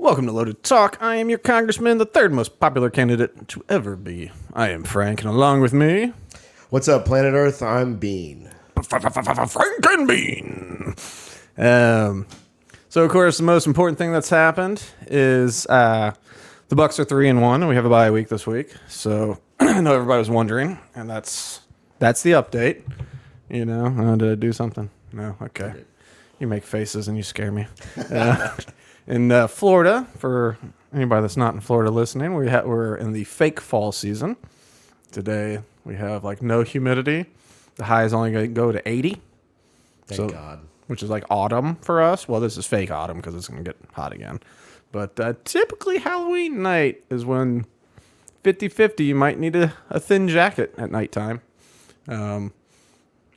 Welcome to Loaded Talk. I am your congressman, the third most popular candidate to ever be. I am Frank, and along with me... What's up, planet Earth? I'm Bean. Frank and Bean. So, of course, the most important thing that's happened is the Bucks are 3-1, and we have a bye week this week. So, I know everybody was wondering, and that's the update. You know, did I do something? No? Okay. You make faces and you scare me. In Florida, for anybody that's not in Florida listening, we're in the fake fall season. Today, we have like no humidity. The high is only going to go to 80. Thank God. Which is like autumn for us. Well, this is fake autumn because it's going to get hot again. But typically Halloween night is when 50-50, you might need a thin jacket at nighttime.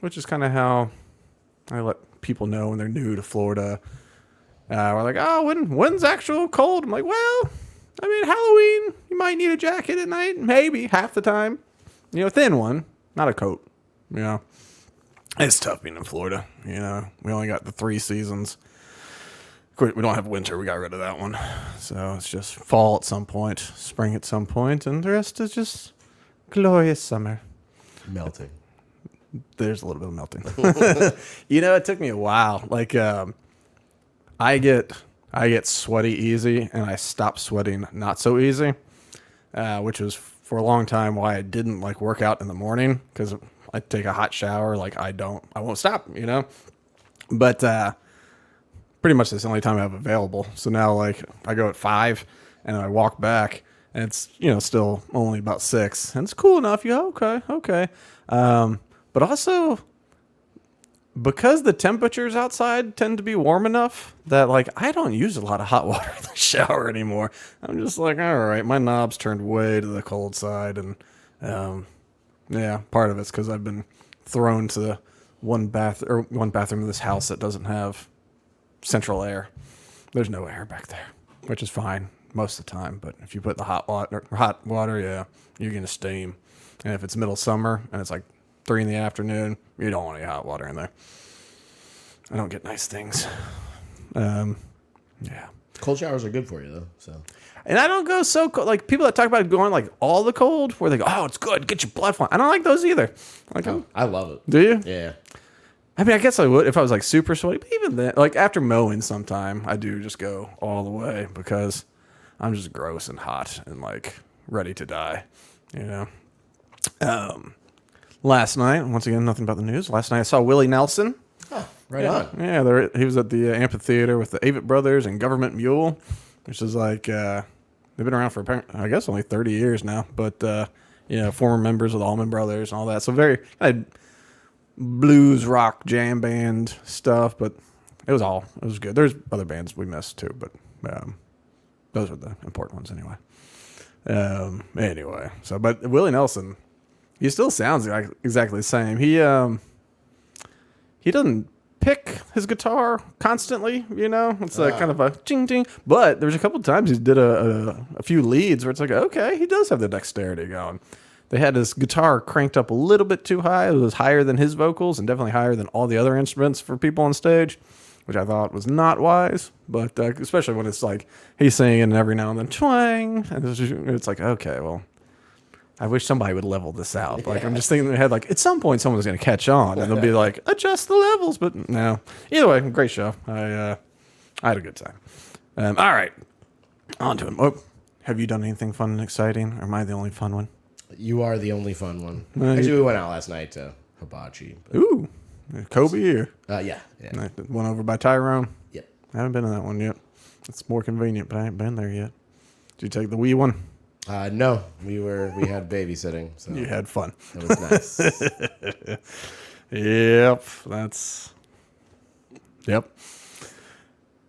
Which is kind of how I let people know when they're new to Florida. We're like, oh, when's actual cold? I'm like, well, I mean, Halloween, you might need a jacket at night. Maybe half the time. You know, thin one, not a coat. You know, it's tough being in Florida. You know, we only got the 3 seasons. Of course, we don't have winter. We got rid of that one. So it's just fall at some point, spring at some point, and the rest is just glorious summer. Melting. There's a little bit of melting. You know, it took me a while. Like, I get sweaty easy, and I stop sweating not so easy, which was for a long time why I didn't like work out in the morning, because I take a hot shower. Like I won't stop, you know. But pretty much that's the only time I have available. So now, like, I go at 5, and I walk back, and it's, you know, still only about 6, and it's cool enough. You go, okay. But also, because the temperatures outside tend to be warm enough that, like, I don't use a lot of hot water in the shower anymore. I'm just like, all right, my knob's turned way to the cold side. And, yeah, part of it's because I've been thrown to one bathroom in this house that doesn't have central air. There's no air back there, which is fine most of the time. But if you put the hot water, yeah, you're going to steam. And if it's middle summer and it's like 3 in the afternoon, you don't want any hot water in there. I don't get nice things. Yeah. Cold showers are good for you, though. So, and I don't go so cold. Like, people that talk about going like all the cold, where they go, oh, it's good, get your blood flowing. I don't like those either. Like, I love it. Do you? Yeah. I mean, I guess I would if I was like super sweaty. But even then, like after mowing sometime, I do just go all the way because I'm just gross and hot and like ready to die, you know? Last night, once again, nothing about the news. Last night I saw Willie Nelson. Oh, right on. Yeah, he was at the amphitheater with the Avett Brothers and Government Mule, which is like, they've been around for, I guess, only 30 years now. But, you know, former members of the Allman Brothers and all that. So very blues, rock, jam band stuff. But it was good. There's other bands we missed too, but those were the important ones anyway. Anyway, but Willie Nelson... He still sounds like exactly the same. He doesn't pick his guitar constantly, you know? It's like kind of a ching ching. But there's a couple of times he did a few leads where it's like, okay, he does have the dexterity going. They had his guitar cranked up a little bit too high. It was higher than his vocals and definitely higher than all the other instruments for people on stage, which I thought was not wise. But especially when it's like he's singing and every now and then twang. And it's like, okay, well, I wish somebody would level this out. Like, I'm just thinking in my head, like, at some point someone's going to catch on and they'll be like, adjust the levels. But no. Either way, great show. I had a good time. All right. On to him. Oh, have you done anything fun and exciting? Or am I the only fun one? You are the only fun one. Actually, we went out last night to hibachi. But... Ooh. Kobe here. Yeah. One over by Tyrone. Yep. I haven't been to that one yet. It's more convenient, but I ain't been there yet. Did you take the wee one? No, we had babysitting. So you had fun. It was nice. Yep.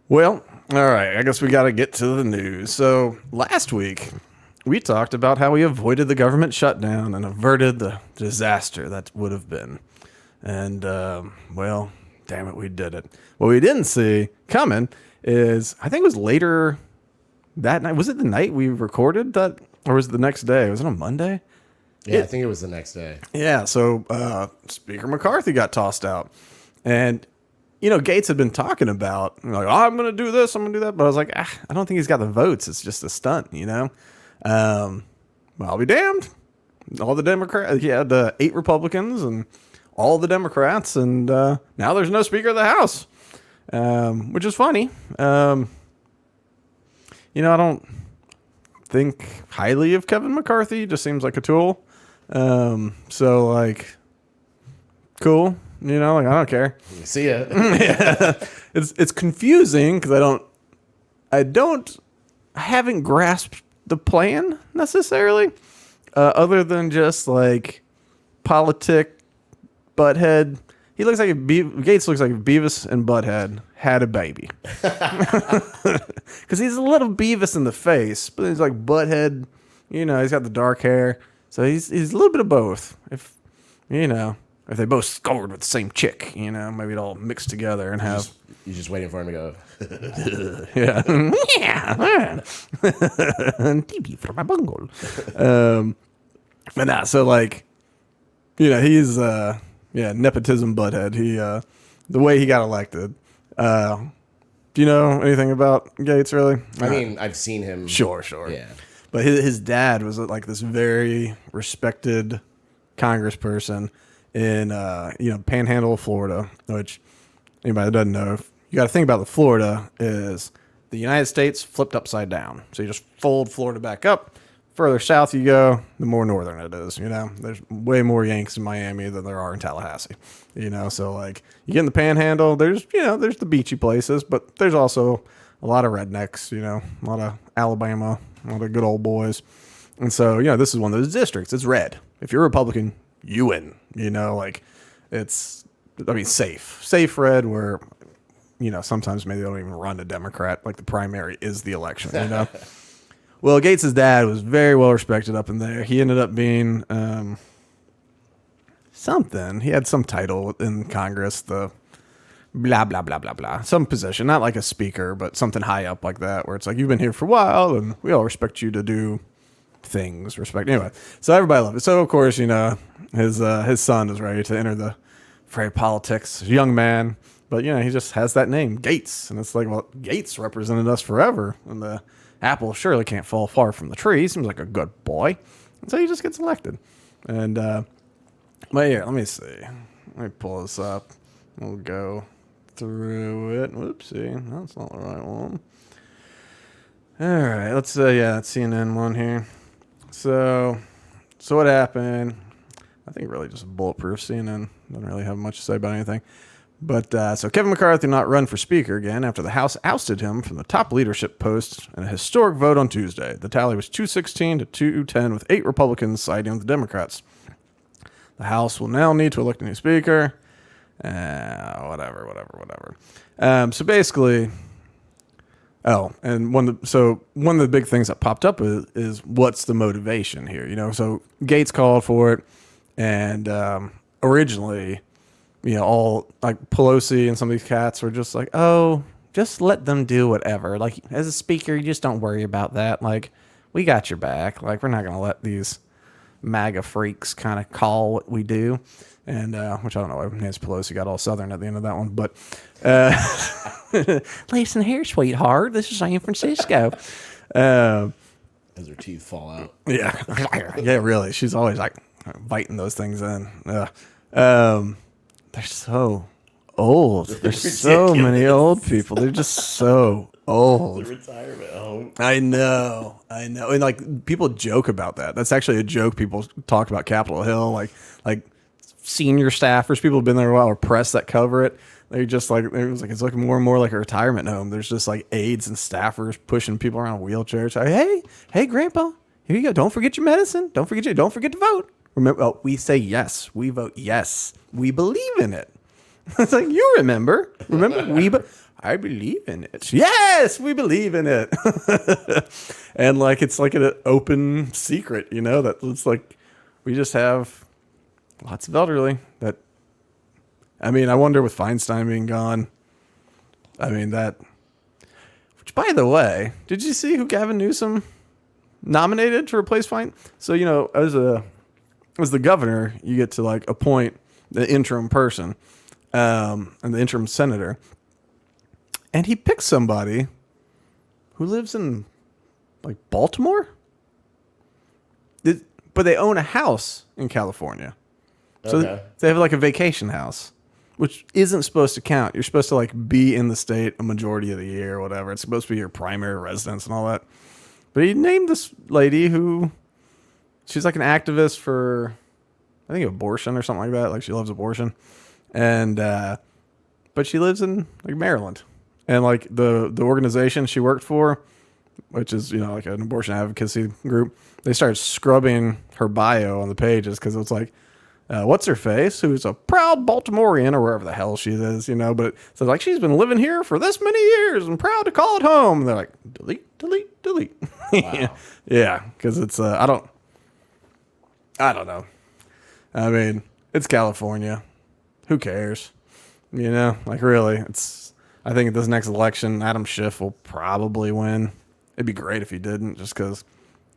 Well, all right. I guess we got to get to the news. So last week we talked about how we avoided the government shutdown and averted the disaster that would have been. And, well, damn it, we did it. What we didn't see coming is, I think it was later that night. Was it the night we recorded that, or was it the next day? Was it on Monday? Yeah, I think it was the next day. Yeah, so Speaker McCarthy got tossed out. And, Gaetz had been talking about like, oh, I'm going to do this, I'm going to do that. But I was like, I don't think he's got the votes. It's just a stunt, Well, I'll be damned. All the Democrats, the 8 Republicans and all the Democrats. And now there's no Speaker of the House, which is funny. I don't think highly of Kevin McCarthy. He just seems like a tool. So, like, cool. I don't care. See ya. Yeah. It's confusing because I haven't grasped the plan necessarily, other than just like politic butthead. He looks like Gaetz looks like if Beavis and Butthead had a baby, because he's a little Beavis in the face, but he's like Butthead. He's got the dark hair, so he's a little bit of both. If they both scored with the same chick, maybe it all mixed together and have. You're just waiting for him to go. Yeah. TV for my bungle. But nah, so like, he's nepotism butthead. He the way he got elected. Do you know anything about Gaetz really? I mean, I've seen him. Sure. Yeah. But his dad was like this very respected congressperson in Panhandle of Florida, which anybody that doesn't know, you got to think about the Florida is the United States flipped upside down. So you just fold Florida back up. Further south you go, the more northern it is. There's way more Yanks in Miami than there are in Tallahassee. So like you get in the Panhandle, there's the beachy places, but there's also a lot of rednecks. A lot of Alabama, a lot of good old boys. And so this is one of those districts. It's red. If you're a Republican, you win. It's safe red where. Sometimes maybe they don't even run a Democrat. Like the primary is the election, Well, Gaetz' dad was very well respected up in there. He ended up being something. He had some title in Congress, the blah, blah, blah, blah, blah. Some position, not like a speaker, but something high up like that, where it's like, you've been here for a while, and we all respect you to do things. Anyway, so everybody loved it. So, of course, his son is ready to enter the fray of politics. Young man. But, he just has that name, Gaetz. And it's like, well, Gaetz represented us forever. And the apple surely can't fall far from the tree. Seems like a good boy. And so he just gets elected. And, but here, let me see. Let me pull this up. We'll go through it. Whoopsie. That's not the right one. All right. Let's that's CNN one here. So what happened? I think really just bulletproof. CNN doesn't really have much to say about anything. But so Kevin McCarthy not run for speaker again after the House ousted him from the top leadership post in a historic vote on Tuesday. The tally was 216 to 210 with 8 Republicans siding with the Democrats. The House will now need to elect a new speaker. Whatever. So basically, and one of the big things that popped up is what's the motivation here? So Gaetz called for it, and originally. All like Pelosi and some of these cats were just like, oh, just let them do whatever. Like, as a speaker, you just don't worry about that. Like, we got your back. Like, we're not going to let these MAGA freaks kind of call what we do. And, which I don't know why Nancy Pelosi got all Southern at the end of that one. But, listen here, sweetheart. This is San Francisco. As her teeth fall out. Yeah. Yeah, really. She's always like biting those things in. They're so old. There's so many old people. They're just so old. It's a retirement home. I know. And like people joke about that. That's actually a joke people talk about Capitol Hill. Like senior staffers, people have been there a while, or press that cover it. They're just like, it's looking more and more like a retirement home. There's just like aides and staffers pushing people around in wheelchairs. Like, hey, Grandpa, here you go. Don't forget your medicine. Don't forget to vote. Remember, we say yes. We vote yes. We believe in it. It's like, you remember. I believe in it. Yes, we believe in it. And like, it's like an open secret, that it's like, we just have lots of elderly that, I wonder with Feinstein being gone, which by the way, did you see who Gavin Newsom nominated to replace Feinstein? So, as the governor, you get to like appoint the interim person. and the interim senator. And he picked somebody who lives in, like, Baltimore? But they own a house in California. So they have, like, a vacation house, which isn't supposed to count. You're supposed to, like, be in the state a majority of the year or whatever. It's supposed to be your primary residence and all that. But he named this lady who, she's like an activist for, I think, abortion or something like that. Like, she loves abortion. And, but she lives in, like, Maryland. And, like, the organization she worked for, which is, you know, like an abortion advocacy group, they started scrubbing her bio on the pages because it's like, what's her face, who's a proud Baltimorean or wherever the hell she is, you know, but so like, she's been living here for this many years and proud to call it home. And they're like, delete. Wow. Yeah, because it's, I don't know. I mean, it's California. Who cares? You know, like, really, I think at this next election, Adam Schiff will probably win. It'd be great if he didn't, just because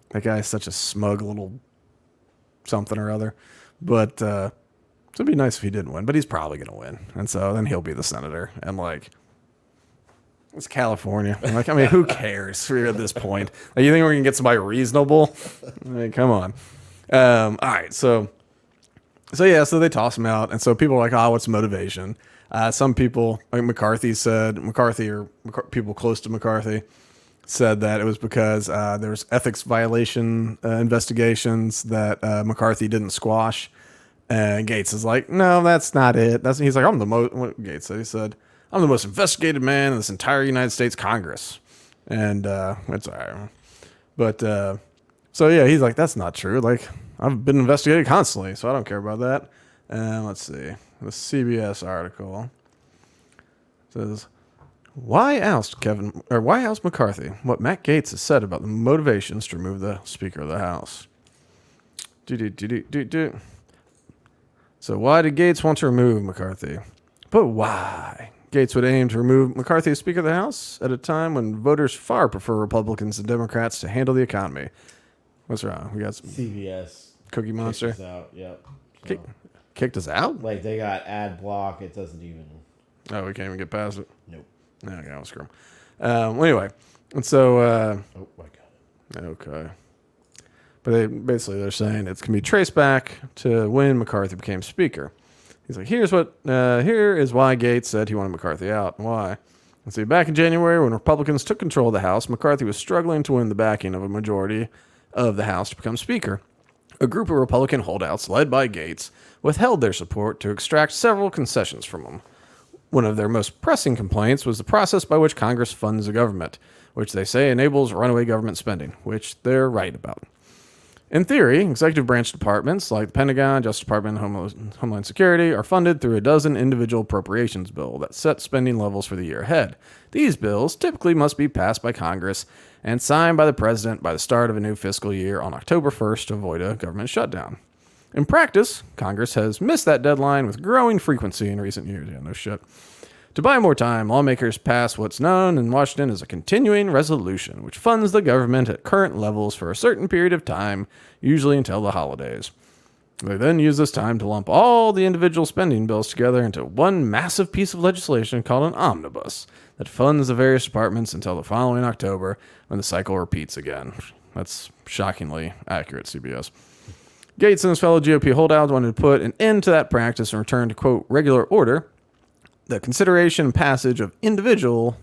that guy's such a smug little something or other. But it'd be nice if he didn't win, but he's probably going to win. And so then he'll be the senator. And, like, it's California. Like, I mean, who cares at this point? Like, you think we're going to get somebody reasonable? I mean, come on. All right, so yeah, so they toss him out. And so people are like, oh, what's motivation? Some people, like McCarthy, or people close to McCarthy, said that it was because there was ethics violation investigations that McCarthy didn't squash. And Gaetz is like, no, that's not it. He's like, Gaetz said, he said, I'm the most investigated man in this entire United States Congress. And it's all right. But so yeah, he's like, that's not true. Like, I've been investigated constantly, so I don't care about that. Let's see. The CBS article says, Why asked McCarthy what Matt Gaetz has said about the motivations to remove the Speaker of the House? So why did Gaetz want to remove McCarthy? But why? Gaetz would aim to remove McCarthy as Speaker of the House at a time when voters far prefer Republicans and Democrats to handle the economy. What's wrong? We got some CBS Cookie Monster. kicked us out. Yep. So, Kicked us out? like, they got ad block. It doesn't even. Oh, we can't even get past it. Nope. Okay, I'll screw 'em. Anyway, and so Oh, I got it. okay, but they're saying it can be traced back to when McCarthy became Speaker. He's like, here is why Gaetz said he wanted McCarthy out. Why? And see, back in January, when Republicans took control of the House, McCarthy was struggling to win the backing of a majority of the House to become Speaker. A group of Republican holdouts, led by Gaetz, withheld their support to extract several concessions from him. One of their most pressing complaints was the process by which Congress funds the government, which they say enables runaway government spending, which they're right about. In theory, executive branch departments like the Pentagon, Justice Department, and Homeland Security are funded through a dozen individual appropriations bills that set spending levels for the year ahead. These bills typically must be passed by Congress and signed by the President by the start of a new fiscal year on October 1st to avoid a government shutdown. In practice, Congress has missed that deadline with growing frequency in recent years. Yeah, no shit. To buy more time, lawmakers pass what's known in Washington as a continuing resolution, which funds the government at current levels for a certain period of time, usually until the holidays. They then use this time to lump all the individual spending bills together into one massive piece of legislation called an omnibus that funds the various departments until the following October when the cycle repeats again. That's shockingly accurate, CBS. Gaetz and his fellow GOP holdouts wanted to put an end to that practice and return to, quote, regular order, the consideration and passage of individual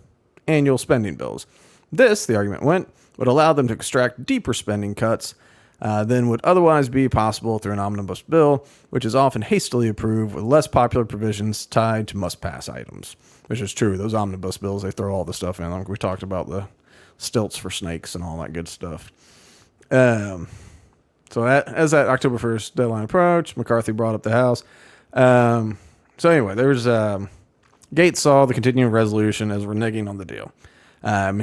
annual spending bills. This, the argument went, would allow them to extract deeper spending cuts than would otherwise be possible through an omnibus bill, which is often hastily approved with less popular provisions tied to must-pass items. Which is true. Those omnibus bills, they throw all the stuff in. Like we talked about the stilts for snakes and all that good stuff. So as that October 1st deadline approached, McCarthy brought up the House. So anyway, there was... Gaetz saw the continuing resolution as reneging on the deal.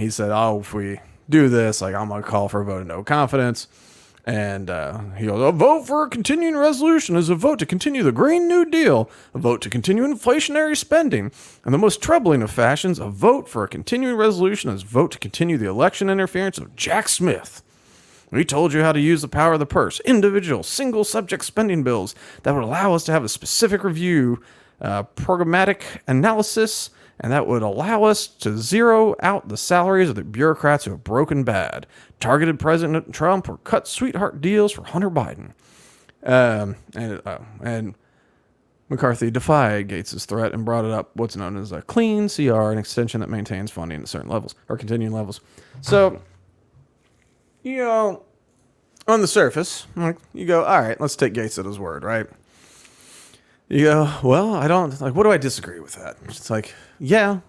He said, if we do this, like, I'm going to call for a vote of no confidence. And he goes, a vote for a continuing resolution is a vote to continue the Green New Deal, a vote to continue inflationary spending, and the most troubling of fashions, a vote for a continuing resolution is a vote to continue the election interference of Jack Smith. We told you how to use the power of the purse, individual, single-subject spending bills that would allow us to have a specific review programmatic analysis, and that would allow us to zero out the salaries of the bureaucrats who have broken bad, targeted President Trump, or cut sweetheart deals for Hunter Biden. And McCarthy defied Gaetz's threat and brought it up what's known as a clean CR, an extension that maintains funding at certain levels, or continuing levels. So, on the surface, you go, all right, let's take Gaetz at his word, right? You go, well, what do I disagree with that? It's like, yeah,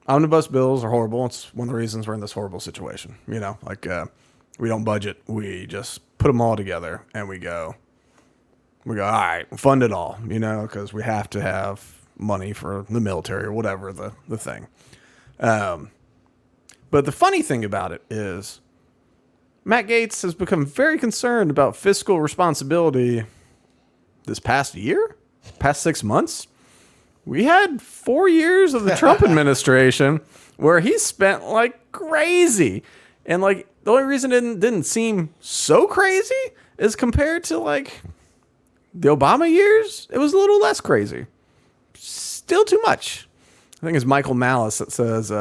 omnibus bills are horrible. It's one of the reasons we're in this horrible situation. We don't budget. We just put them all together and we go, all right, fund it all, because we have to have money for the military or whatever the thing. But the funny thing about it is Matt Gaetz has become very concerned about fiscal responsibility this past 6 months. We had 4 years of the Trump administration where he spent like crazy. And like the only reason it didn't seem so crazy is compared to like the Obama years, it was a little less crazy. Still too much. I think it's Michael Malice that says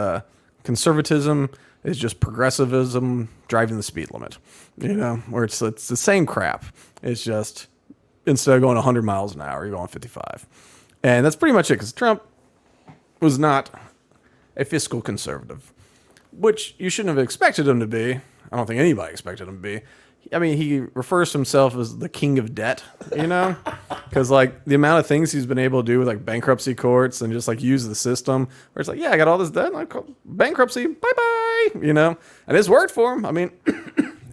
conservatism is just progressivism driving the speed limit. Where it's the same crap. It's just instead of going 100 miles an hour, you're going 55. And that's pretty much it, because Trump was not a fiscal conservative, which you shouldn't have expected him to be. I don't think anybody expected him to be. I mean, he refers to himself as the king of debt, because like the amount of things he's been able to do with like bankruptcy courts and just like use the system where it's like, yeah, I got all this debt, like bankruptcy, bye-bye, and it's worked for him. I mean,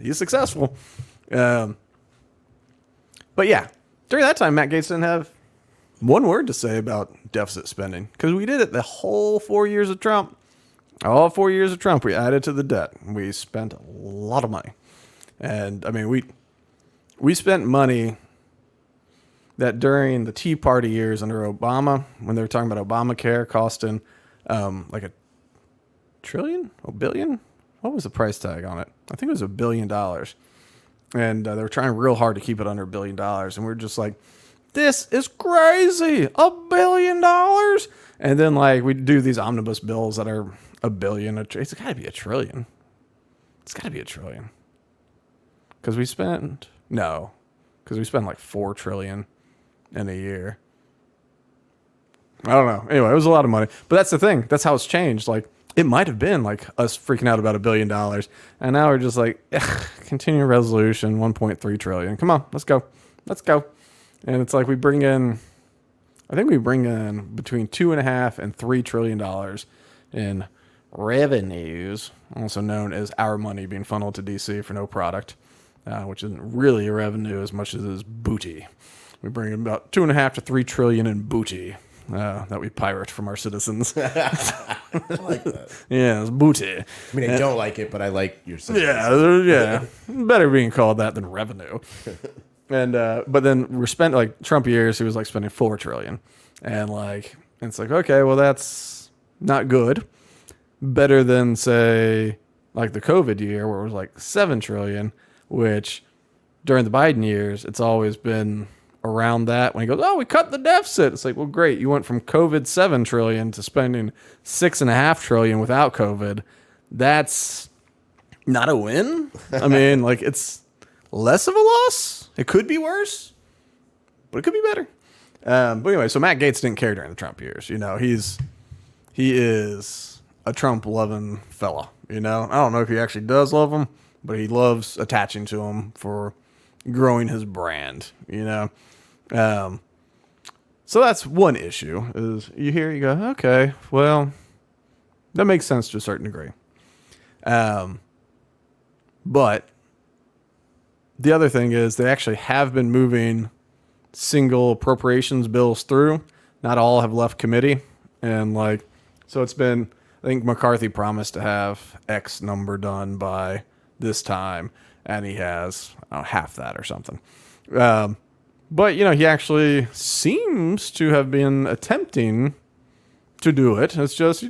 he's successful. But yeah, during that time, Matt Gaetz didn't have one word to say about deficit spending, because we did it the whole 4 years of Trump. All 4 years of Trump, we added to the debt. We spent a lot of money. And I mean, we spent money that during the Tea Party years under Obama, when they were talking about Obamacare costing like $1 trillion, $1 billion. What was the price tag on it? I think it was $1 billion. And they were trying real hard to keep it under $1 billion. And we're just like, this is crazy. $1 billion. And then like we do these omnibus bills that are $1 billion. It's got to be $1 trillion. It's got to be $1 trillion. Because we spent like $4 trillion in a year. I don't know. Anyway, it was a lot of money. But that's the thing. That's how it's changed. Like, it might have been like us freaking out about $1 billion. And now we're just like, continuing resolution, 1.3 trillion. Come on, let's go. And it's like I think we bring in between $2.5 and $3 trillion in revenues, also known as our money being funneled to DC for no product. Which isn't really a revenue as much as it is booty. We bring in about 2.5 to 3 trillion in booty that we pirate from our citizens. I like that. Yeah, it's booty. I mean, I don't like it, but I like your citizens. Yeah. Better being called that than revenue. And but then we're spending like Trump years, he was like spending 4 trillion, and it's like, okay, well that's not good. Better than say like the COVID year where it was like 7 trillion. Which during the Biden years, it's always been around that when he goes, oh, we cut the deficit. It's like, well, great. You went from COVID 7 trillion to spending 6.5 trillion without COVID. That's not a win. I mean, like it's less of a loss. It could be worse, but it could be better. But anyway, so Matt Gaetz didn't care during the Trump years. He is a Trump loving fella. I don't know if he actually does love him, but he loves attaching to him for growing his brand, So that's one issue is you go, okay, well, that makes sense to a certain degree. But the other thing is they actually have been moving single appropriations bills through. Not all have left committee. And so it's been, I think McCarthy promised to have X number done by this time, and he has half that or something. But he actually seems to have been attempting to do it. It's just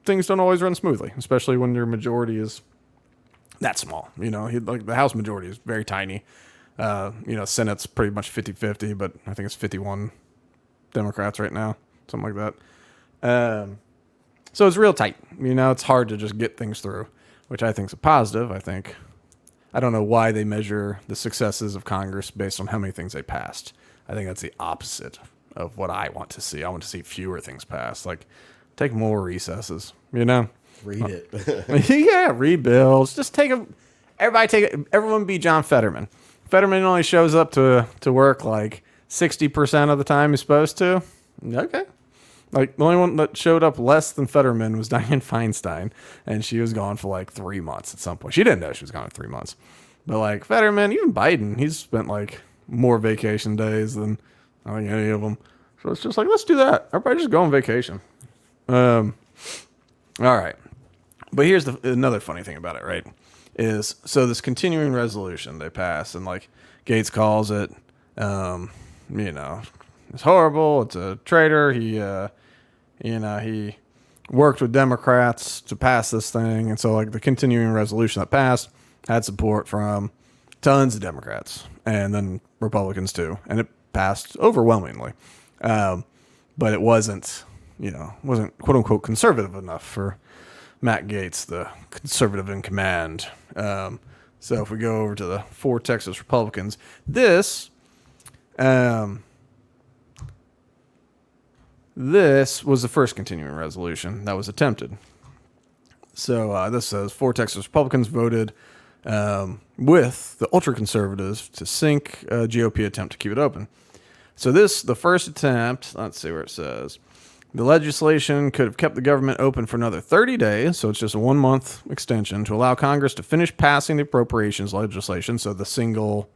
things don't always run smoothly, especially when your majority is that small. The House majority is very tiny. Senate's pretty much 50-50, but I think it's 51 Democrats right now, something like that. So it's real tight. It's hard to just get things through, which I think is a positive. I don't know why they measure the successes of Congress based on how many things they passed. I think that's the opposite of what I want to see. I want to see fewer things passed. Like, take more recesses, Read it. Yeah, read bills. Just everyone be John Fetterman. Fetterman only shows up to work like 60% of the time he's supposed to. Okay. Like, the only one that showed up less than Fetterman was Dianne Feinstein, and she was gone for like 3 months at some point. She didn't know she was gone for 3 months. But like Fetterman, even Biden, he's spent like more vacation days than I think any of them. So it's just like, let's do that. Everybody just go on vacation. All right. But here's another funny thing about it, right? So this continuing resolution they pass, and like Gaetz calls it, it's horrible. It's a traitor. He worked with Democrats to pass this thing. And so like the continuing resolution that passed had support from tons of Democrats and then Republicans too. And it passed overwhelmingly. But it wasn't quote unquote conservative enough for Matt Gaetz, the conservative in command. So if we go over to the 4 Texas Republicans, this was the first continuing resolution that was attempted. So this says 4 Texas Republicans voted with the ultra-conservatives to sink a GOP attempt to keep it open. So the first attempt, let's see where it says. The legislation could have kept the government open for another 30 days, so it's just a 1-month extension, to allow Congress to finish passing the appropriations legislation, so the single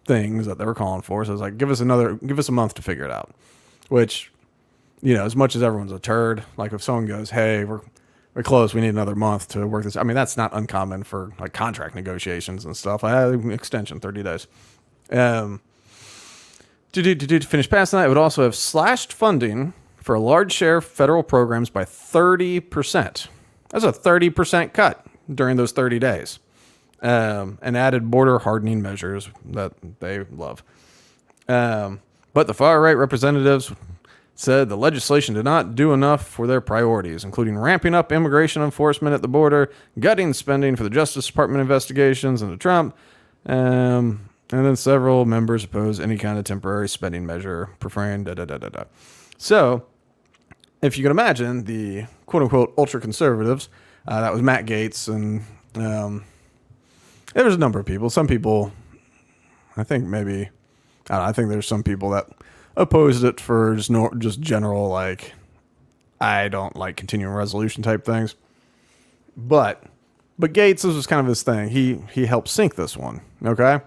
things that they were calling for. So it's like, give us a month to figure it out. Which, as much as everyone's a turd, like if someone goes, hey, we're close, we need another month to work this. I mean, that's not uncommon for like contract negotiations and stuff. I had an extension, 30 days. To finish passing that, it would also have slashed funding for a large share of federal programs by 30%. That's a 30% cut during those 30 days. And added border hardening measures that they love. But the far-right representatives said the legislation did not do enough for their priorities, including ramping up immigration enforcement at the border, gutting spending for the Justice Department investigations into Trump, and then several members opposed any kind of temporary spending measure, preferring da-da-da-da-da. So, if you can imagine, the quote-unquote ultra-conservatives, that was Matt Gaetz, and there was a number of people. Some people, I think there's some people that opposed it for just general, like, I don't like continuing resolution type things. But Gaetz, this was kind of his thing. He helped sink this one, okay?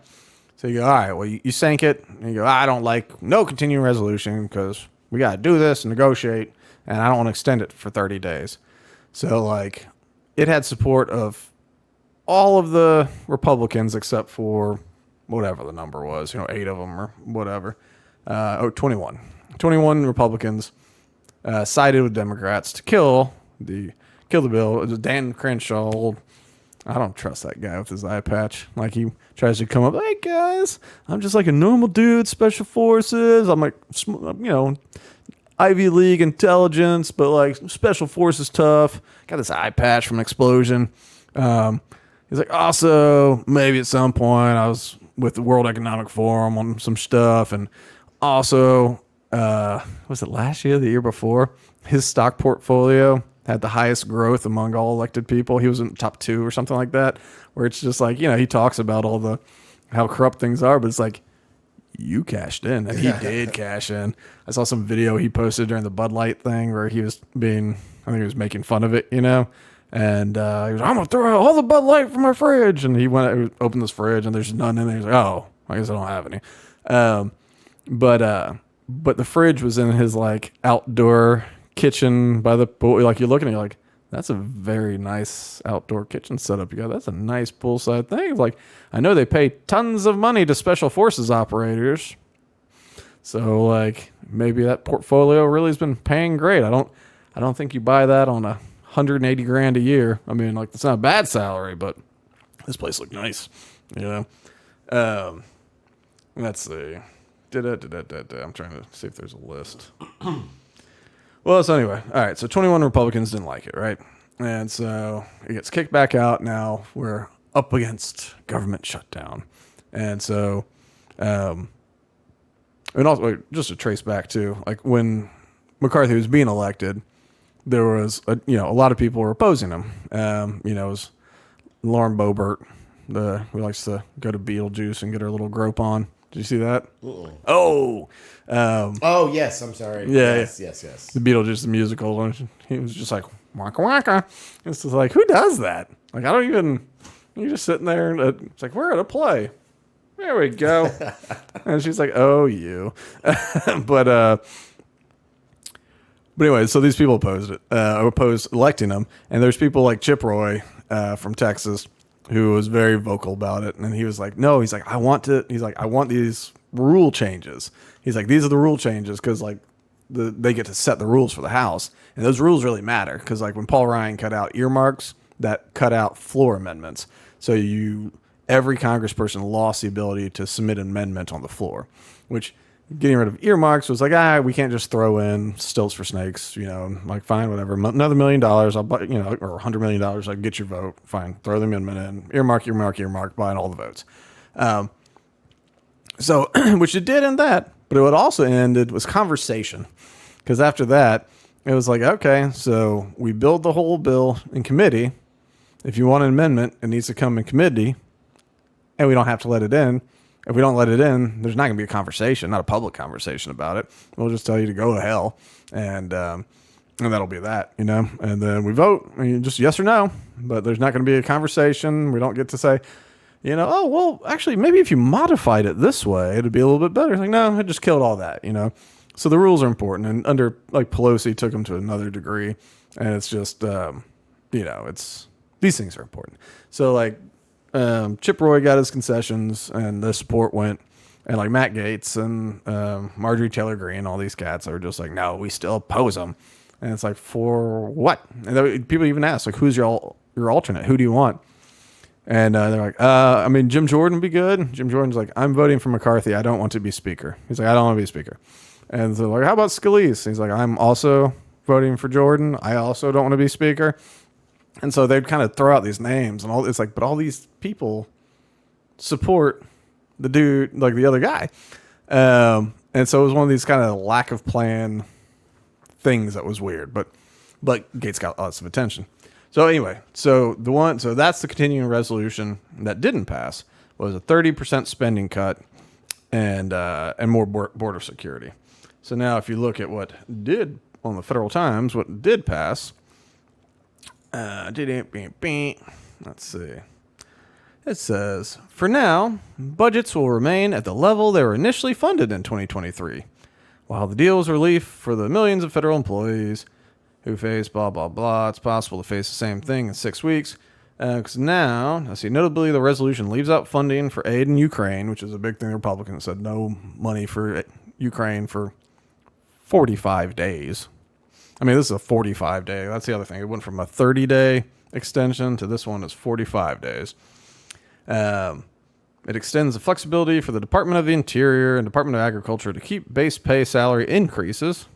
So you go, all right, well, you sank it. And you go, I don't like no continuing resolution because we got to do this and negotiate, and I don't want to extend it for 30 days. So, like, it had support of all of the Republicans except for whatever the number was, 8 of them or whatever. 21. 21 Republicans sided with Democrats to kill the bill. It was Dan Crenshaw. I don't trust that guy with his eye patch. Like, he tries to come up, hey guys, I'm just like a normal dude, special forces. I'm like, Ivy League intelligence, but like special forces tough. Got this eye patch from an explosion. He's like, also, maybe at some point I was with the World Economic Forum on some stuff. And also, was it last year, the year before? His stock portfolio had the highest growth among all elected people. He was in the top 2 or something like that, where it's just like, he talks about how corrupt things are, but it's like, you cashed in, and he did cash in. I saw some video he posted during the Bud Light thing where he was I think he was making fun of it, and he was, I'm going to throw out all the Bud Light from my fridge, and he opened this fridge, and there's none in there. He's like, oh, I guess I don't have any. But the fridge was in his, like, outdoor kitchen by the pool. Like, you're looking at it, you're like, that's a very nice outdoor kitchen setup you got. That's a nice poolside thing. It's like, I know they pay tons of money to special forces operators. So, like, maybe that portfolio really has been paying great. I don't think you buy that on $180,000 a year. I mean, like, that's not a bad salary, but this place looked nice. Let's see. I'm trying to see if there's a list. Well, so anyway, all right. So 21 Republicans didn't like it, right? And so it gets kicked back out. Now we're up against government shutdown, and so, and also just to trace back to like when McCarthy was being elected, there was a lot of people were opposing him. It was Lauren Boebert, who likes to go to Beetlejuice and get her little grope on. Did you see that? Oh, oh yes, I'm sorry. Yeah, yes. The Beetlejuice the musical. And he was just like waka waka. It's just like, who does that? Like, I don't even. You're just sitting there, and it's like, we're at a play. There we go. And she's like, oh, you. But anyway, so these people opposed electing him, and there's people like Chip Roy from Texas who was very vocal about it, and he was like, no, he's like, I want these rule changes. He's like, these are the rule changes because like they get to set the rules for the House, and those rules really matter because like when Paul Ryan cut out earmarks, that cut out floor amendments, so every congressperson lost the ability to submit an amendment on the floor, which getting rid of earmarks was like, we can't just throw in stilts for snakes, like fine, whatever, another $1 million, I'll buy, or $100 million, I get your vote, fine, throw the amendment in, earmark, buying all the votes. So, which it did end that, but what also ended was conversation, because after that, it was like, okay, so we build the whole bill in committee. If you want an amendment, it needs to come in committee, and we don't have to let it in. If we don't let it in, there's not going to be a conversation, not a public conversation about it. We'll just tell you to go to hell, and that'll be that, And then we vote, just yes or no. But there's not going to be a conversation. We don't get to say, oh, well, actually, maybe if you modified it this way, it'd be a little bit better. Like, no, it just killed all that, So the rules are important, and under like Pelosi took them to another degree, and it's just, it's these things are important. So like. Chip Roy got his concessions, and the support went, and like Matt Gaetz and Marjorie Taylor Greene, all these cats are just like, no, we still oppose them, and it's like, for what? And people even ask like, who's your alternate? Who do you want? And they're like, Jim Jordan would be good. Jim Jordan's like, I'm voting for McCarthy. I don't want to be speaker. He's like, I don't want to be speaker. And they're like, how about Scalise? He's like, I'm also voting for Jordan. I also don't want to be speaker. And so they'd kind of throw out these names and all. It's like, but all these people support the dude, like the other guy. And so it was one of these kind of lack of plan things that was weird. But Gaetz got lots of attention. So anyway, so that's the continuing resolution that didn't pass was a 30% spending cut and more border security. So now if you look at what did on the Federal Times, what did pass. Let's see. It says, for now, budgets will remain at the level they were initially funded in 2023, while the deal is relief for the millions of federal employees who face blah, blah, blah. It's possible to face the same thing in 6 weeks. Because now, notably, the resolution leaves out funding for aid in Ukraine, which is a big thing. The Republicans said no money for Ukraine for 45 days. This is a 45-day. That's the other thing. It went from a 30-day extension to this one is 45 days. It extends the flexibility for the Department of the Interior and Department of Agriculture to keep base pay pay increases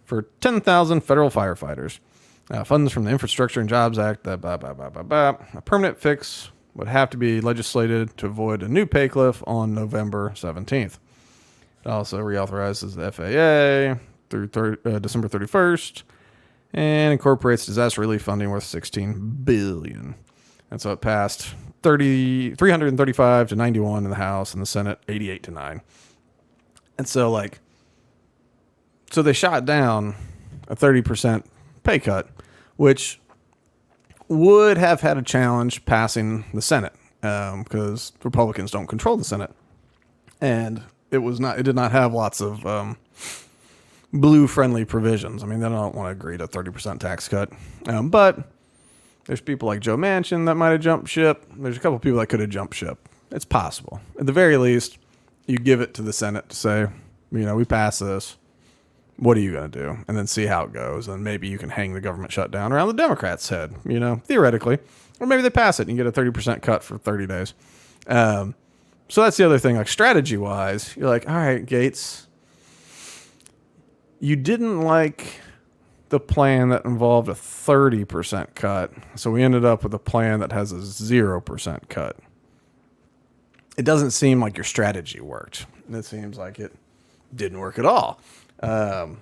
for 10,000 federal firefighters. Funds from the Infrastructure and Jobs Act. A permanent fix would have to be legislated to avoid a new pay cliff on November 17th. It also reauthorizes the FAA through December 31st, and incorporates disaster relief funding worth $16 billion. And so it passed 335 to 91 in the House, and the Senate 88 to 9. And so so they shot down a 30% pay cut, which would have had a challenge passing the Senate because Republicans don't control the Senate, and it did not have lots of blue-friendly provisions. They don't want to agree to a 30% tax cut. But there's people like Joe Manchin that might have jumped ship. There's a couple people that could have jumped ship. It's possible. At the very least, you give it to the Senate to say, we pass this. What are you going to do? And then see how it goes. And maybe you can hang the government shutdown around the Democrats' head, theoretically. Or maybe they pass it and you get a 30% cut for 30 days. So that's the other thing. Like strategy wise, you're like, all right, Gaetz, you didn't like the plan that involved a 30% cut. So we ended up with a plan that has a 0% cut. It doesn't seem like your strategy worked. It seems like it didn't work at all. Or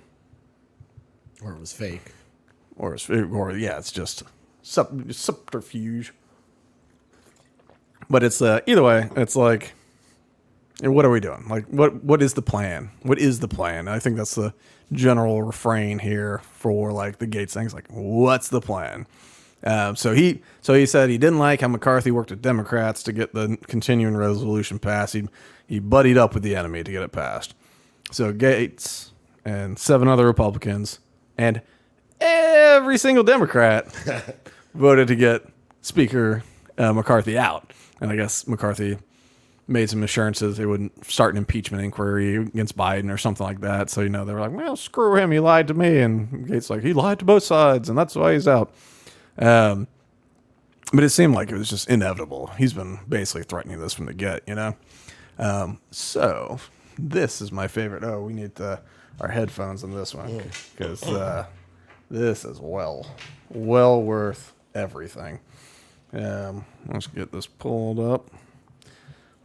it was fake. Or it's just subterfuge. But it's either way, it's like, what are we doing? Like, what is the plan? What is the plan? I think that's the general refrain here for like the Gaetz things. Like, what's the plan? So he said he didn't like how McCarthy worked with Democrats to get the continuing resolution passed. He buddied up with the enemy to get it passed. So Gaetz and 7 other Republicans and every single Democrat voted to get Speaker McCarthy out. And I guess McCarthy made some assurances they wouldn't start an impeachment inquiry against Biden or something like that. So, they were like, well, screw him. He lied to me. And Gaetz like, he lied to both sides, and that's why he's out. But it seemed like it was just inevitable. He's been basically threatening this from the get, So this is my favorite. Oh, we need our headphones on this one because this is well worth everything. Let's get this pulled up.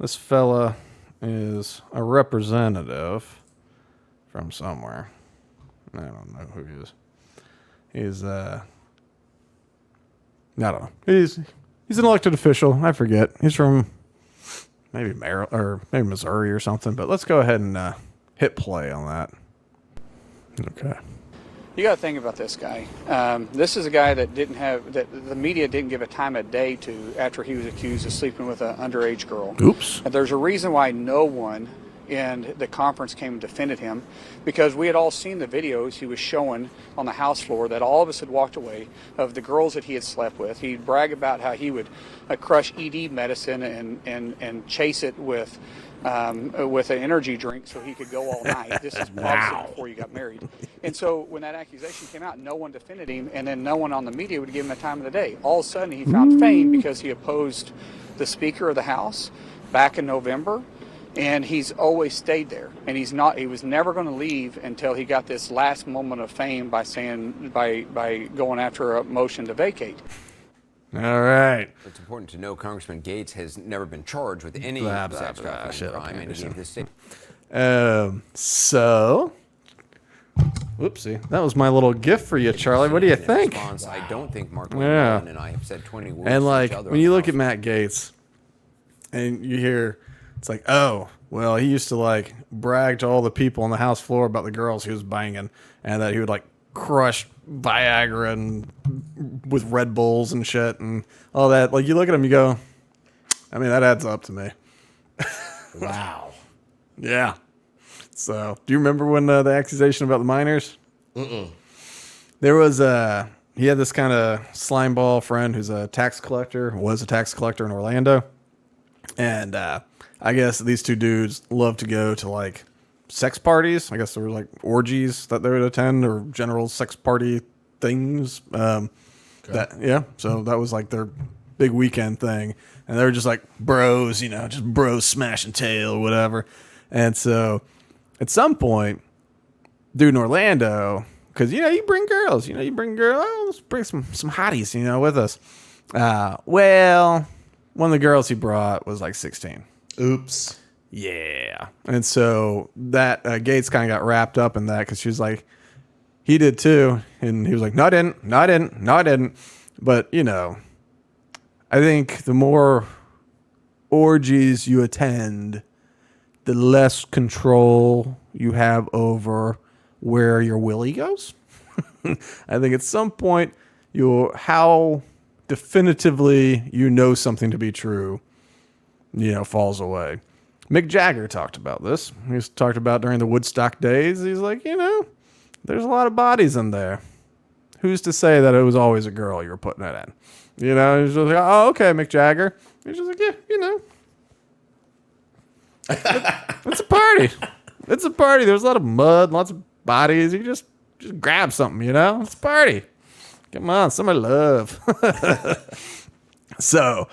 This fella is a representative from somewhere. I don't know who he is. He's I don't know. He's an elected official. I forget. He's from maybe Maryland or maybe Missouri or something. But let's go ahead and hit play on that. Okay. You got to think about this guy. This is a guy that the media didn't give a time of day to after he was accused of sleeping with an underage girl. Oops. And there's a reason why no one in the conference came and defended him, because we had all seen the videos he was showing on the House floor that all of us had walked away of the girls that he had slept with. He'd brag about how he would crush ED medicine and chase it with an energy drink so he could go all night. This is obviously before you got married. And so when that accusation came out, no one defended him, and then no one on the media would give him a time of the day. All of a sudden, he found fame because he opposed the Speaker of the House back in November, and he's always stayed there. And he was never going to leave until he got this last moment of fame by going after a motion to vacate. All right. It's important to know Congressman Gaetz has never been charged with any sex trafficking crime, and he gave this statement. So, whoopsie, that was my little gift for you, Charlie. What do you think? Response, I don't think Mark Wayne and I have said 20 words. And like, to each other when you look at Matt Gaetz, and you hear, it's like, oh, well, he used to like brag to all the people on the House floor about the girls he was banging, and that he would like crush Viagra and with Red Bulls and shit and all that. Like, you look at him, you go, I mean, that adds up to me. Wow. Yeah. So, do you remember when the accusation about the minors? There was he had this kind of slimeball friend who's was a tax collector in Orlando, and I guess these two dudes love to go to like sex parties. I guess there were like orgies that they would attend or general sex party things. So that was like their big weekend thing. And they were just like bros, just bros smashing tail or whatever. And so at some point, dude in Orlando, because, you bring girls, oh, let's bring some hotties, with us. Well, one of the girls he brought was like 16. Oops. Yeah. And so that Gaetz kind of got wrapped up in that because she was like, he did too. And he was like, no, I didn't. But, I think the more orgies you attend, the less control you have over where your willy goes. I think at some point, how definitively something to be true, falls away. Mick Jagger talked about this. He's talked about during the Woodstock days. He's like, there's a lot of bodies in there. Who's to say that it was always a girl you were putting it in? He's just like, oh, okay, Mick Jagger. He's just like, yeah, it's a party. It's a party. There's a lot of mud, lots of bodies. You just grab something, it's a party. Come on, some love. So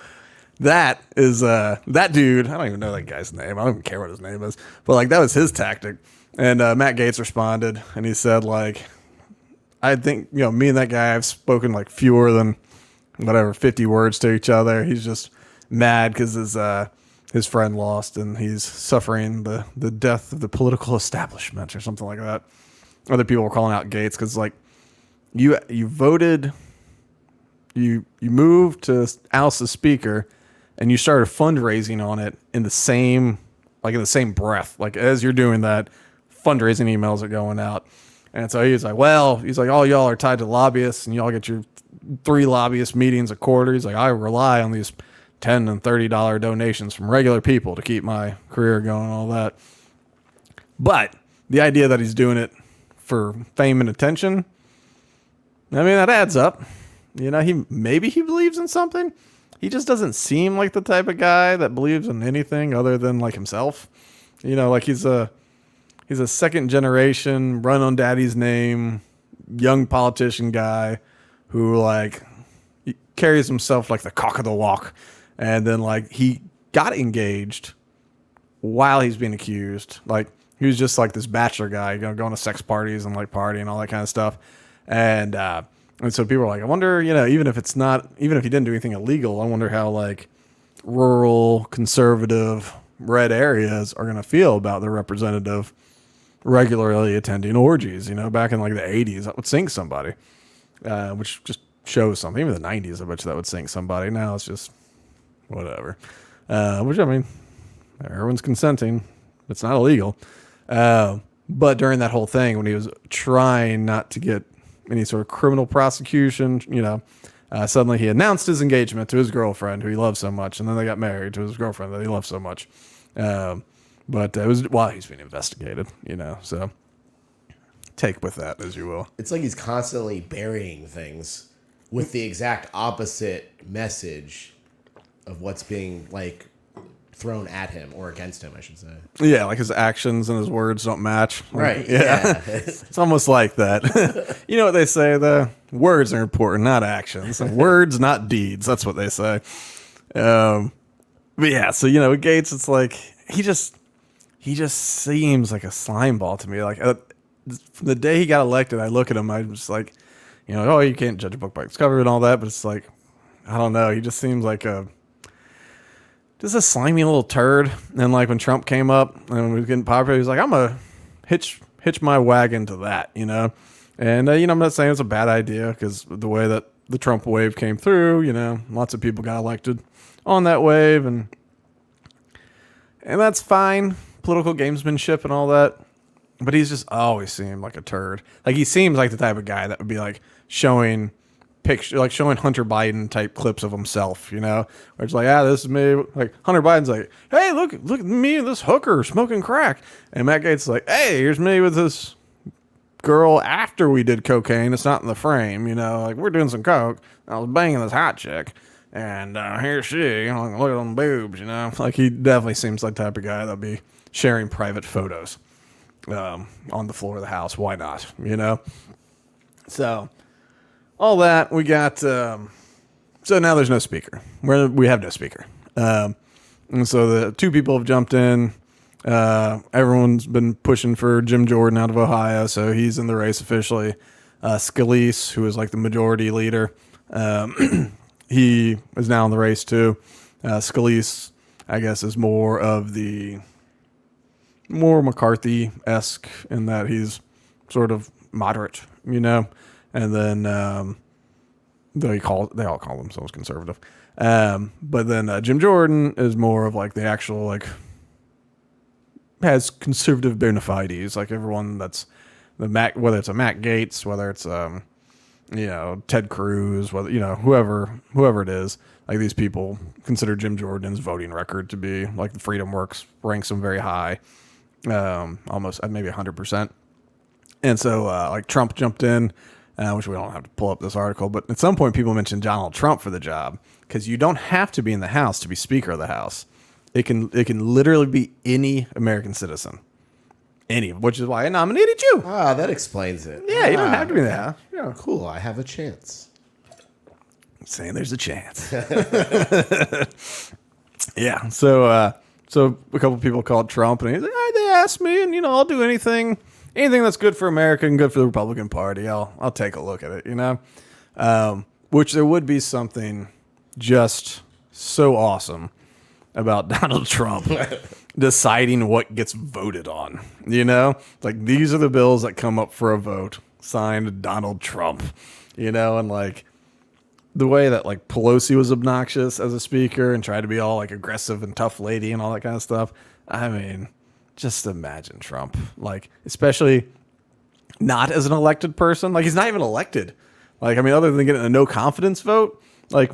that is that dude. I don't even know that guy's name. I don't even care what his name is. But like that was his tactic. And Matt Gaetz responded, and he said like, I think me and that guy have spoken like fewer than whatever 50 words to each other. He's just mad because his friend lost, and he's suffering the death of the political establishment or something like that. Other people were calling out Gaetz because like you voted, you moved to oust the speaker, and you started fundraising on it in the same breath. Like as you're doing that, fundraising emails are going out. And so he's like, all y'all are tied to lobbyists, and y'all get your 3 lobbyist meetings a quarter. He's like, I rely on these $10 and $30 donations from regular people to keep my career going and all that. But the idea that he's doing it for fame and attention, I mean, that adds up. Maybe he believes in something. He just doesn't seem like the type of guy that believes in anything other than like himself. Like he's a second generation, run on daddy's name, young politician guy who like he carries himself like the cock of the walk. And then like he got engaged while he's being accused. Like he was just like this bachelor guy, going to sex parties and like partying and all that kind of stuff. And so people are like, I wonder, even if he didn't do anything illegal, I wonder how like rural, conservative, red areas are going to feel about their representative regularly attending orgies. Back in like the 80s, that would sink somebody, which just shows something. Even the 90s, I bet you that would sink somebody. Now it's just whatever. Which, I mean, everyone's consenting. It's not illegal. But during that whole thing, when he was trying not to get any sort of criminal prosecution, suddenly he announced his engagement to his girlfriend, who he loves so much, and then they got married to his girlfriend that he loves so much. But it was while he's being investigated, so take with that as you will. It's like he's constantly burying things with the exact opposite message of what's being like thrown at him or against him, I should say. Yeah, like his actions and his words don't match. Right. Yeah. It's almost like that. You know what they say, the words are important, not actions. Words, not deeds. That's what they say. But yeah, so with Gaetz, it's like he just seems like a slime ball to me. Like from the day he got elected, I look at him, I'm just like, you can't judge a book by its cover and all that, but it's like, I don't know, he just seems like just a slimy little turd. And like when Trump came up and we was getting popular, he was like, I'm gonna hitch my wagon to that, And I'm not saying it's a bad idea, because the way that the Trump wave came through, lots of people got elected on that wave, and that's fine, political gamesmanship and all that. But he's just always seemed like a turd. Like he seems like the type of guy that would be like showing Hunter Biden type clips of himself, where it's like, this is me. Like Hunter Biden's like, hey, look at me and this hooker smoking crack. And Matt Gaetz is like, hey, here's me with this girl after we did cocaine. It's not in the frame, like we're doing some coke. I was banging this hot chick, and here's she, look at them boobs, Like he definitely seems like the type of guy that'd be sharing private photos on the floor of the house. Why not, So all that we got. So now there's no speaker. We have no speaker. And so the 2 people have jumped in. Everyone's been pushing for Jim Jordan out of Ohio, so he's in the race officially. Scalise, who is like the majority leader, he is now in the race too. Scalise, I guess, is more McCarthy-esque in that he's sort of moderate, And then they all call themselves conservative. But then Jim Jordan is more of like the actual like has conservative bona fides, like everyone that's whether it's a Matt Gaetz, whether it's Ted Cruz, whether whoever it is, like these people consider Jim Jordan's voting record to be like the Freedom Works ranks him very high, almost at maybe 100%. And so like Trump jumped in, which we don't have to pull up this article, but at some point people mentioned Donald Trump for the job, because you don't have to be in the House to be Speaker of the House. It can literally be any American citizen. Any, which is why I nominated you. That explains it. Yeah, you don't have to be in the House. Yeah, cool. I have a chance. saying there's a chance. Yeah. So a couple people called Trump, and he's like, they asked me, and I'll do anything that's good for America and good for the Republican Party. I'll take a look at it. Which there would be something just so awesome about Donald Trump deciding what gets voted on. Like, these are the bills that come up for a vote, signed Donald Trump. And like the way that like Pelosi was obnoxious as a speaker and tried to be all like aggressive and tough lady and all that kind of stuff. I mean, just imagine Trump, like, especially not as an elected person. Like, he's not even elected. Like, I mean, other than getting a no confidence vote, like,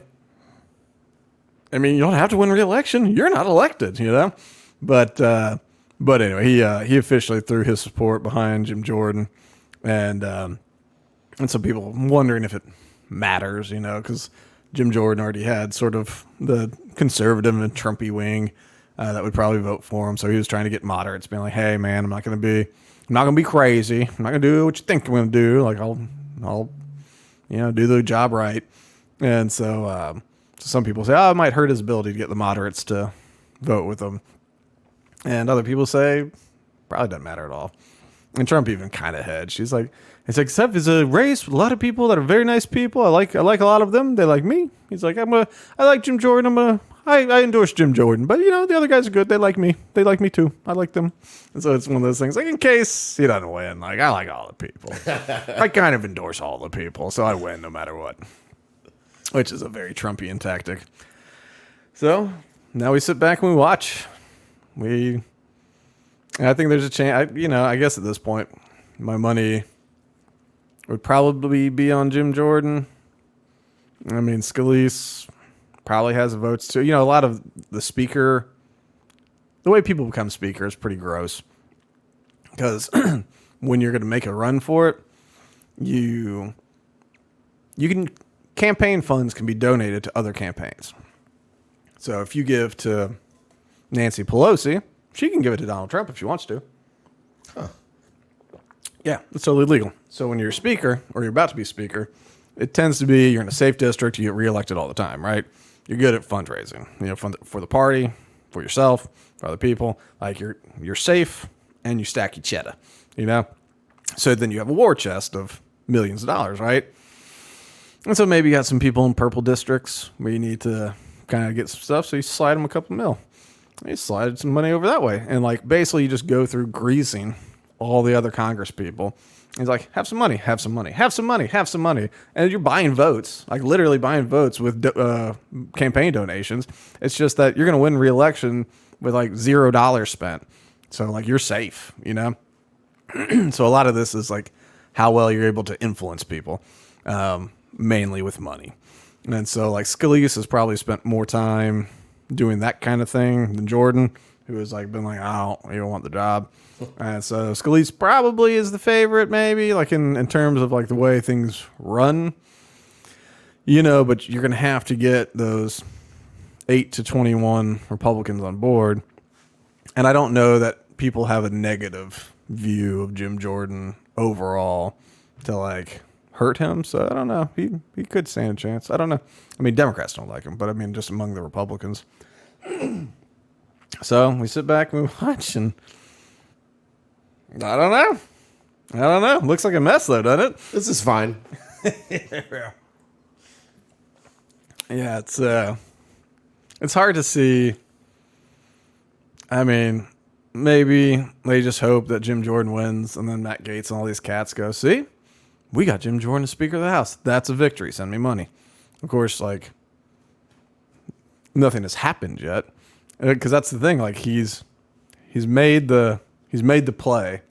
I mean, you don't have to win re-election. You're not elected, But anyway, he officially threw his support behind Jim Jordan, and some people wondering if it matters, because Jim Jordan already had sort of the conservative and Trumpy wing that would probably vote for him. So he was trying to get moderates, being like, "Hey, man, I'm not gonna be crazy. I'm not gonna do what you think I'm gonna do. Like, I'll do the job right." And so some people say, "Oh, it might hurt his ability to get the moderates to vote with him," and other people say, "Probably doesn't matter at all." And Trump even kind of hedged. He's like, except it's a race with a lot of people that are very nice people. I like a lot of them. They like me. He's like, I like Jim Jordan. I endorse Jim Jordan, but the other guys are good. They like me. They like me too. I like them. And so it's one of those things, like, in case he doesn't win, like, I like all the people. I kind of endorse all the people, so I win no matter what. Which is a very Trumpian tactic. So now we sit back and we watch. I think there's a chance. I guess at this point, my money would probably be on Jim Jordan. I mean, Scalise probably has votes too. A lot of the way people become speaker is pretty gross. Because when you're going to make a run for it, campaign funds can be donated to other campaigns. So if you give to Nancy Pelosi, she can give it to Donald Trump if she wants to. Huh. Yeah, it's totally legal. So when you're a speaker, or you're about to be speaker, it tends to be you're in a safe district, you get reelected all the time, right? You're good at fundraising, for the party, for yourself, for other people. Like, you're safe, and you stack your cheddar, So then you have a war chest of millions of dollars, right? And so maybe you got some people in purple districts where you need to kind of get some stuff, so you slide them a couple mil. You slide some money over that way. And like, basically you just go through greasing all the other Congress people. He's like, have some money, have some money, have some money, have some money. And you're buying votes, like literally buying votes with campaign donations. It's just that you're going to win re-election with like $0 spent. So like, you're safe, So a lot of this is like how well you're able to influence people, mainly with money. And so like, Scalise has probably spent more time doing that kind of thing than Jordan, who has like been like, I don't even want the job. And so Scalise probably is the favorite, maybe, like in terms of like the way things run, but you're going to have to get those 8 to 21 Republicans on board. And I don't know that people have a negative view of Jim Jordan overall to like hurt him. So I don't know. He could stand a chance. I don't know. I mean, Democrats don't like him, but I mean, just among the Republicans. So we sit back and we watch, and I don't know. Looks like a mess, though, doesn't it? This is fine. Yeah, it's hard to see. I mean, maybe they just hope that Jim Jordan wins, and then Matt Gaetz and all these cats go, see, we got Jim Jordan as Speaker of the House. That's a victory. Send me money. Of course, like, nothing has happened yet, because that's the thing. Like, he's made the play.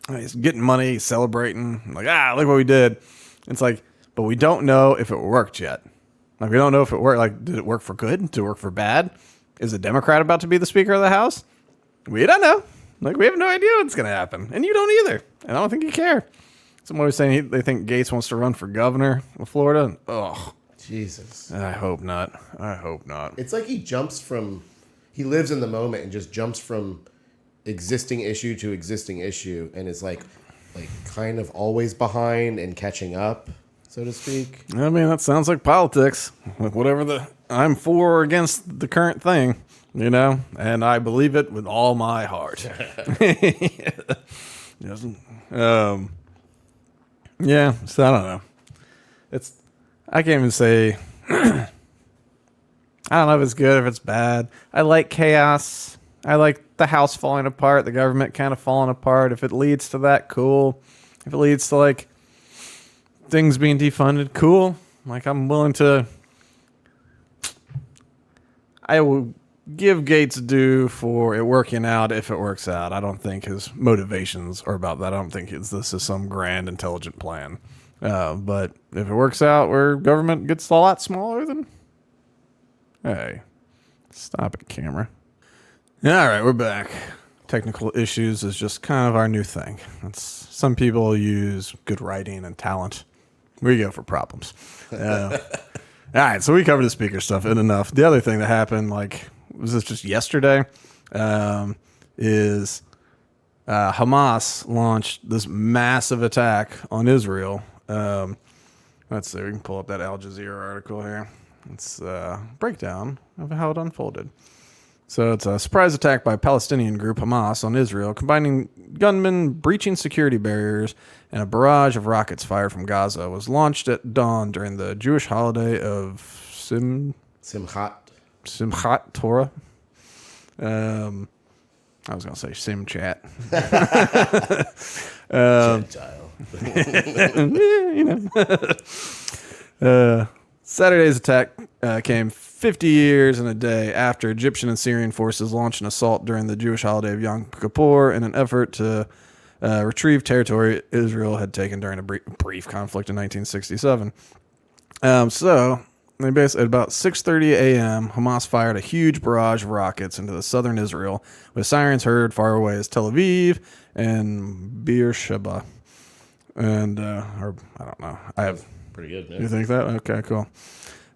He's getting money, he's celebrating, like, look what we did. It's like, but we don't know if it worked yet. Like, we don't know if it worked. Like, did it work for good? Did it work for bad? Is a Democrat about to be the Speaker of the House? We don't know. Like, we have no idea what's going to happen, and you don't either. And I don't think you care. Someone was saying they think Gaetz wants to run for governor of Florida. Oh, Jesus. I hope not. It's like he lives in the moment and just jumps from existing issue to existing issue, and is like kind of always behind and catching up. so to speak. I mean, that sounds like politics. Whatever I'm for or against the current thing, you know, and I believe it with all my heart. Yes. Yeah, so I don't know. I can't even say. I don't know if it's good or if it's bad. I like chaos. I like the house falling apart, the government kind of falling apart. If it leads to that, cool. If it leads to like things being defunded, cool. Like I'm willing to. I will give Gaetz due for it working out if it works out. I don't think his motivations are about that. I don't think this is some grand, intelligent plan. But if it works out where government gets a lot smaller, then hey, stop it, camera. All right, we're back. Technical issues is just kind of our new thing. Some people use good writing and talent. We go for problems. All right, so we covered the speaker stuff enough. The other thing that happened, was this just yesterday, is Hamas launched this massive attack on Israel. Let's see, we can pull up that Al Jazeera article here. It's a breakdown of how it unfolded. So it's a surprise attack by Palestinian group Hamas on Israel, combining gunmen breaching security barriers and a barrage of rockets fired from Gaza was launched at dawn during the Jewish holiday of Simchat Torah. I was going to say Simchat. Gentile. Saturday's attack came 50 years and a day after Egyptian and Syrian forces launched an assault during the Jewish holiday of Yom Kippur in an effort to retrieve territory Israel had taken during a brief conflict in 1967. So they basically, at about 6:30 a.m., Hamas fired a huge barrage of rockets into the southern Israel, with sirens heard far away as Tel Aviv and Beersheba. And, or I don't know. Pretty good, man. You think that? Okay, cool.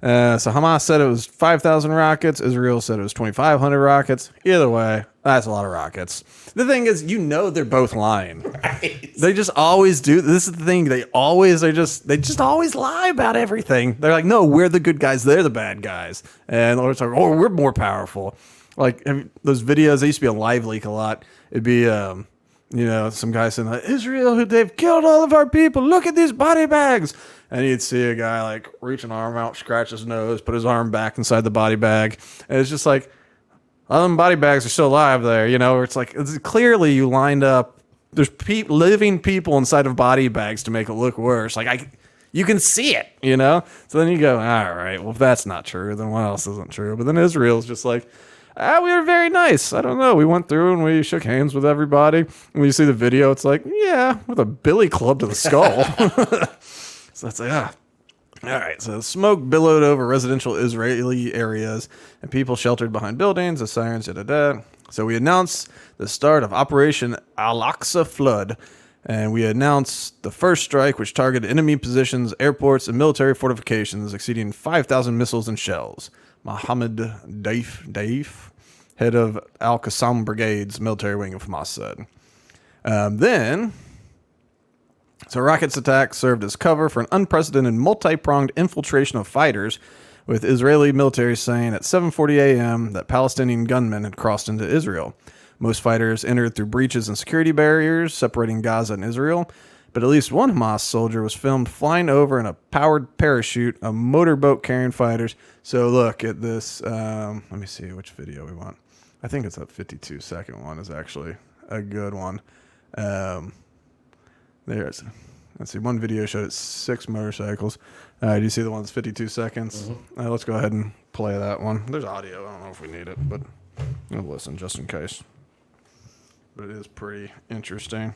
So Hamas said it was 5,000 rockets. Israel said it was 2,500 rockets. Either way, that's a lot of rockets. The thing is, they're both lying. Right. They just always do. This is the thing. They just always lie about everything. They're like, no, we're the good guys. They're the bad guys. And they're like, oh, we're more powerful. Like those videos, they used to be on Live Leak a lot. It'd be, some guy saying, like, Israel, they've killed all of our people. Look at these body bags. And you'd see a guy like reach an arm out, scratch his nose, put his arm back inside the body bag. And it's just like, all them body bags are still alive there, where it's like, clearly you lined up, there's living people inside of body bags to make it look worse. Like, you can see it, So then you go, all right, well, if that's not true, then what else isn't true? But then Israel's just like, we were very nice. I don't know. We went through and we shook hands with everybody. And when you see the video, it's like, yeah, with a billy club to the skull. So it's like, All right. So smoke billowed over residential Israeli areas and people sheltered behind buildings, the sirens, So we announced the start of Operation Al-Aqsa Flood. And we announced the first strike, which targeted enemy positions, airports, and military fortifications, exceeding 5,000 missiles and shells. Mohammed Daif, head of Al-Qassam Brigade's military wing of Hamas, said. So rockets attack served as cover for an unprecedented multi-pronged infiltration of fighters, with Israeli military saying at 7:40 a.m. that Palestinian gunmen had crossed into Israel. Most fighters entered through breaches in security barriers separating Gaza and Israel, but at least one Hamas soldier was filmed flying over in a powered parachute, a motorboat carrying fighters. So look at this. Let me see which video we want. I think it's that 52-second one is actually a good one. Let's see. One video showed it 6 motorcycles. Do you see the one that's 52 seconds? Mm-hmm. Let's go ahead and play that one. There's audio. I don't know if we need it, but I'll listen just in case. But it is pretty interesting.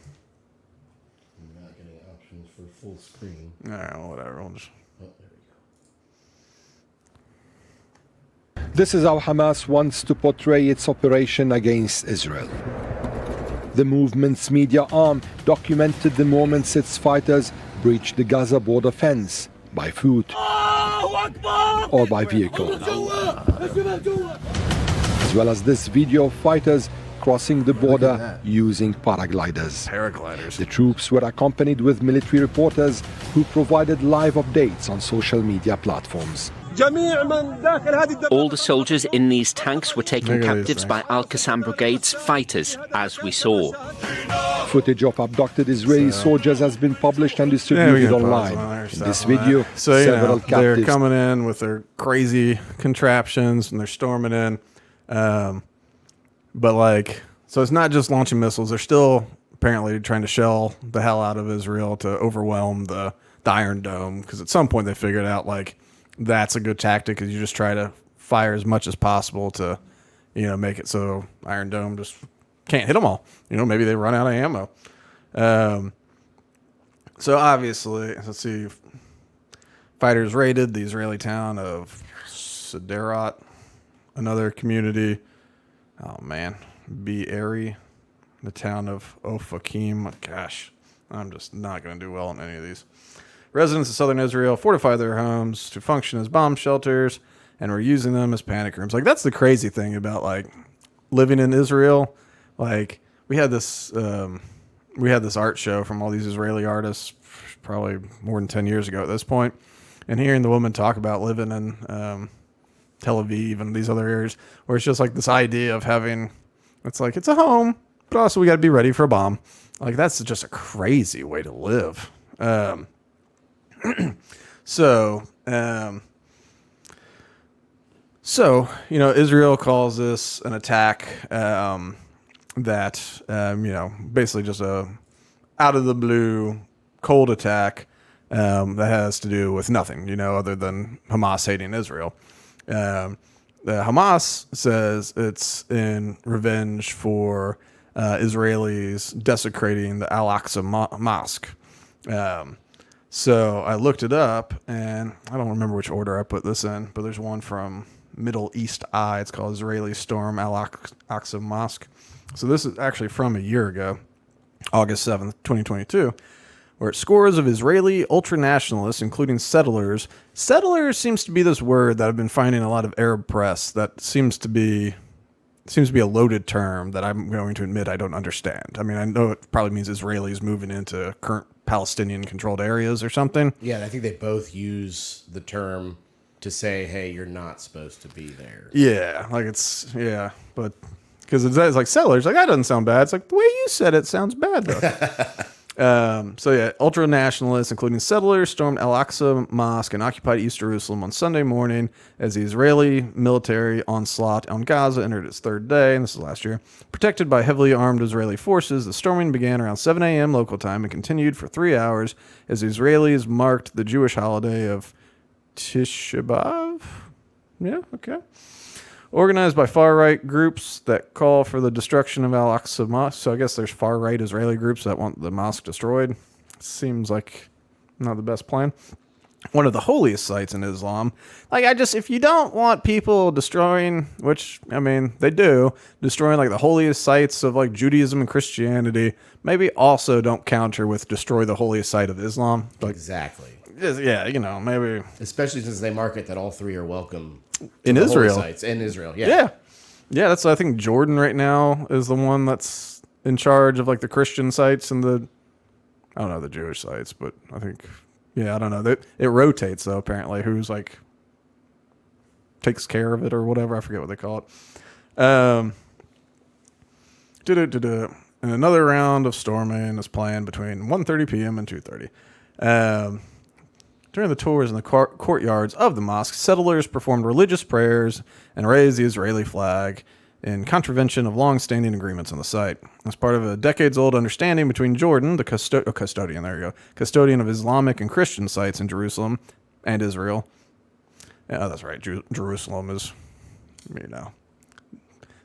I'm not getting options for full screen. All right, well, whatever. We'll just... Oh, there we go. This is how Hamas wants to portray its operation against Israel. The movement's media arm documented the moments its fighters breached the Gaza border fence by foot or by vehicle. As well as this video of fighters crossing the border using paragliders. Paragliders. The troops were accompanied with military reporters who provided live updates on social media platforms. All the soldiers in these tanks were taken captives by Al-Qassam Brigade's fighters, as we saw. Footage of abducted Israeli soldiers has been published and distributed online. In this video, so, several they're captives coming in with their crazy contraptions and they're storming in. But like, so it's not just launching missiles. They're still apparently trying to shell the hell out of Israel to overwhelm the Iron Dome. Because at some point they figured out like that's a good tactic, is you just try to fire as much as possible to, make it so Iron Dome just can't hit them all. Maybe they run out of ammo. So obviously, let's see, fighters raided the Israeli town of Sderot, another community. Oh man, Be'eri, the town of Ofakim. Gosh, I'm just not going to do well in any of these. Residents of southern Israel fortified their homes to function as bomb shelters and were using them as panic rooms. Like, that's the crazy thing about like living in Israel. Like, we had this art show from all these Israeli artists probably more than 10 years ago at this point, and hearing the woman talk about living in Tel Aviv and these other areas where it's just like this idea of having, it's like it's a home, but also we got to be ready for a bomb. Like, that's just a crazy way to live. So Israel calls this an attack that basically just a out of the blue cold attack that has to do with nothing, other than Hamas hating Israel. Hamas says it's in revenge for Israelis desecrating the Al-Aqsa Mosque. So I looked it up, and I don't remember which order I put this in, but there's one from Middle East Eye. It's called Israeli Storm Al-Aqsa Mosque. So this is actually from a year ago, August 7th, 2022, where scores of Israeli ultranationalists, including settlers. Settlers seems to be this word that I've been finding in a lot of Arab press that seems to be a loaded term that I'm going to admit I don't understand. I mean, I know it probably means Israelis moving into current Palestinian-controlled areas or something. Yeah, and I think they both use the term to say, hey, you're not supposed to be there. Yeah, like but because it's like settlers, like that doesn't sound bad. It's like the way you said it sounds bad, though. Ultra-nationalists, including settlers, stormed Al-Aqsa Mosque and occupied East Jerusalem on Sunday morning as the Israeli military onslaught on Gaza entered its third day, and this is last year. Protected by heavily armed Israeli forces, the storming began around 7 a.m. local time and continued for 3 hours as the Israelis marked the Jewish holiday of Tisha B'Av. Yeah, okay. Organized by far-right groups that call for the destruction of Al-Aqsa Mosque. So I guess there's far-right Israeli groups that want the mosque destroyed. Seems like not the best plan. One of the holiest sites in Islam. Like, if you don't want people destroying, which, I mean, they do, destroying like the holiest sites of like Judaism and Christianity, maybe also don't counter with destroy the holiest site of Islam. Like, exactly. Yeah, maybe. Especially since they market that all three are welcome in Israel. Sites in Israel, yeah. Yeah, that's, I think Jordan right now is the one that's in charge of like the Christian sites and I don't know the Jewish sites, but I think, I don't know. It rotates though, apparently, who's like takes care of it or whatever. I forget what they call it. And another round of storming is planned between 1:30 p.m. and 2:30. During the tours in the courtyards of the mosque, settlers performed religious prayers and raised the Israeli flag in contravention of long-standing agreements on the site. As part of a decades-old understanding between Jordan, the custodian of Islamic and Christian sites in Jerusalem, and Israel. Yeah, that's right. Jerusalem is,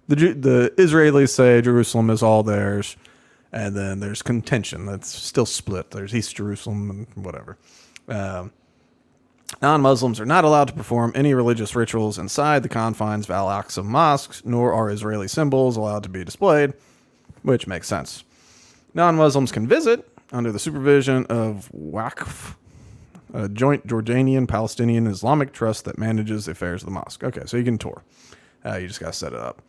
the Israelis say Jerusalem is all theirs, and then there's contention that's still split. There's East Jerusalem and whatever. Non-Muslims are not allowed to perform any religious rituals inside the confines of Al-Aqsa mosques, nor are Israeli symbols allowed to be displayed, which makes sense. Non-Muslims can visit under the supervision of Waqf, a joint Jordanian-Palestinian Islamic trust that manages the affairs of the mosque. Okay, so you can tour. You just got to set it up.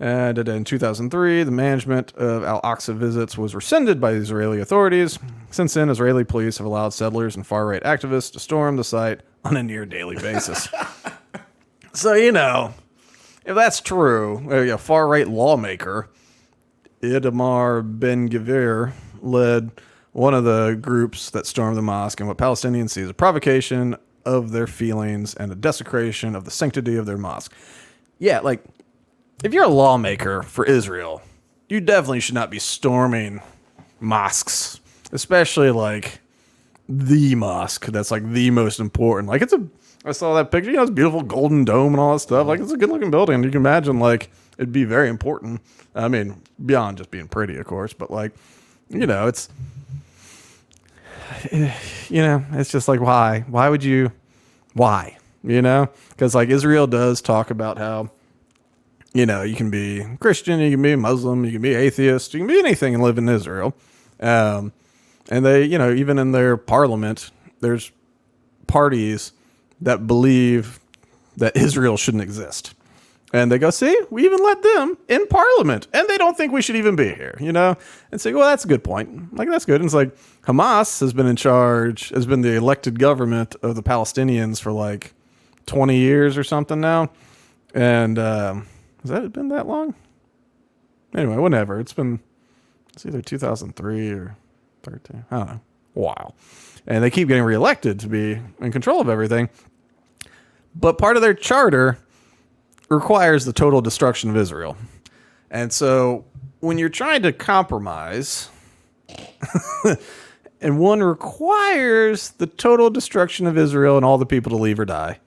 And in 2003, the management of Al-Aqsa visits was rescinded by the Israeli authorities. Since then, Israeli police have allowed settlers and far-right activists to storm the site on a near-daily basis. So, you know, if that's true, a far-right lawmaker, Itamar Ben-Gvir, led one of the groups that stormed the mosque in what Palestinians see as a provocation of their feelings and a desecration of the sanctity of their mosque. Yeah, like, if you're a lawmaker for Israel, you definitely should not be storming mosques, especially like the mosque that's like the most important. Like I saw that picture, you know, it's beautiful golden dome and all that stuff. Like it's a good looking building. You can imagine like it'd be very important. I mean, beyond just being pretty, of course, but like, you know, it's just like, why would you, you know? Because like Israel does talk about how, you know, you can be Christian, you can be Muslim, you can be atheist, you can be anything and live in Israel. And they, you know, even in their parliament, there's parties that believe that Israel shouldn't exist. And they go, see, we even let them in parliament and they don't think we should even be here, you know? And say, well, that's a good point. Like, that's good. And it's like Hamas has been in charge, has been the elected government of the Palestinians for like 20 years or something now. And, has that been that long? Anyway, whatever. It's either 2003 or 13. I don't know. Wow. And they keep getting reelected to be in control of everything. But part of their charter requires the total destruction of Israel. And so when you're trying to compromise, and one requires the total destruction of Israel and all the people to leave or die,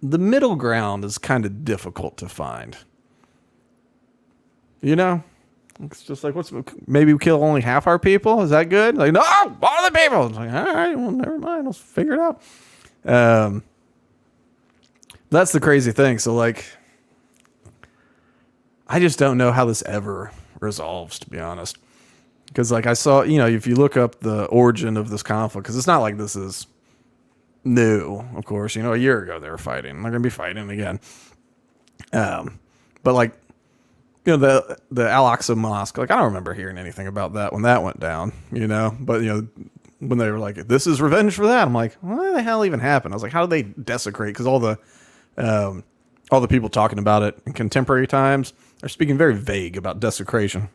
the middle ground is kind of difficult to find. You know? It's just like, maybe we kill only half our people? Is that good? Like, no, all the people. It's like, all right, well, never mind. Let's figure it out. That's the crazy thing. So, like, I just don't know how this ever resolves, to be honest. Because, like, I saw, you know, if you look up the origin of this conflict, because it's not like this is new, of course. You know, a year ago they were fighting. They're going to be fighting again. But, like, you know, the Al-Aqsa Mosque, like, I don't remember hearing anything about that when that went down, you know? But, you know, when they were like, this is revenge for that, I'm like, what the hell even happened? I was like, how did they desecrate? Because all the people talking about it in contemporary times are speaking very vague about desecration.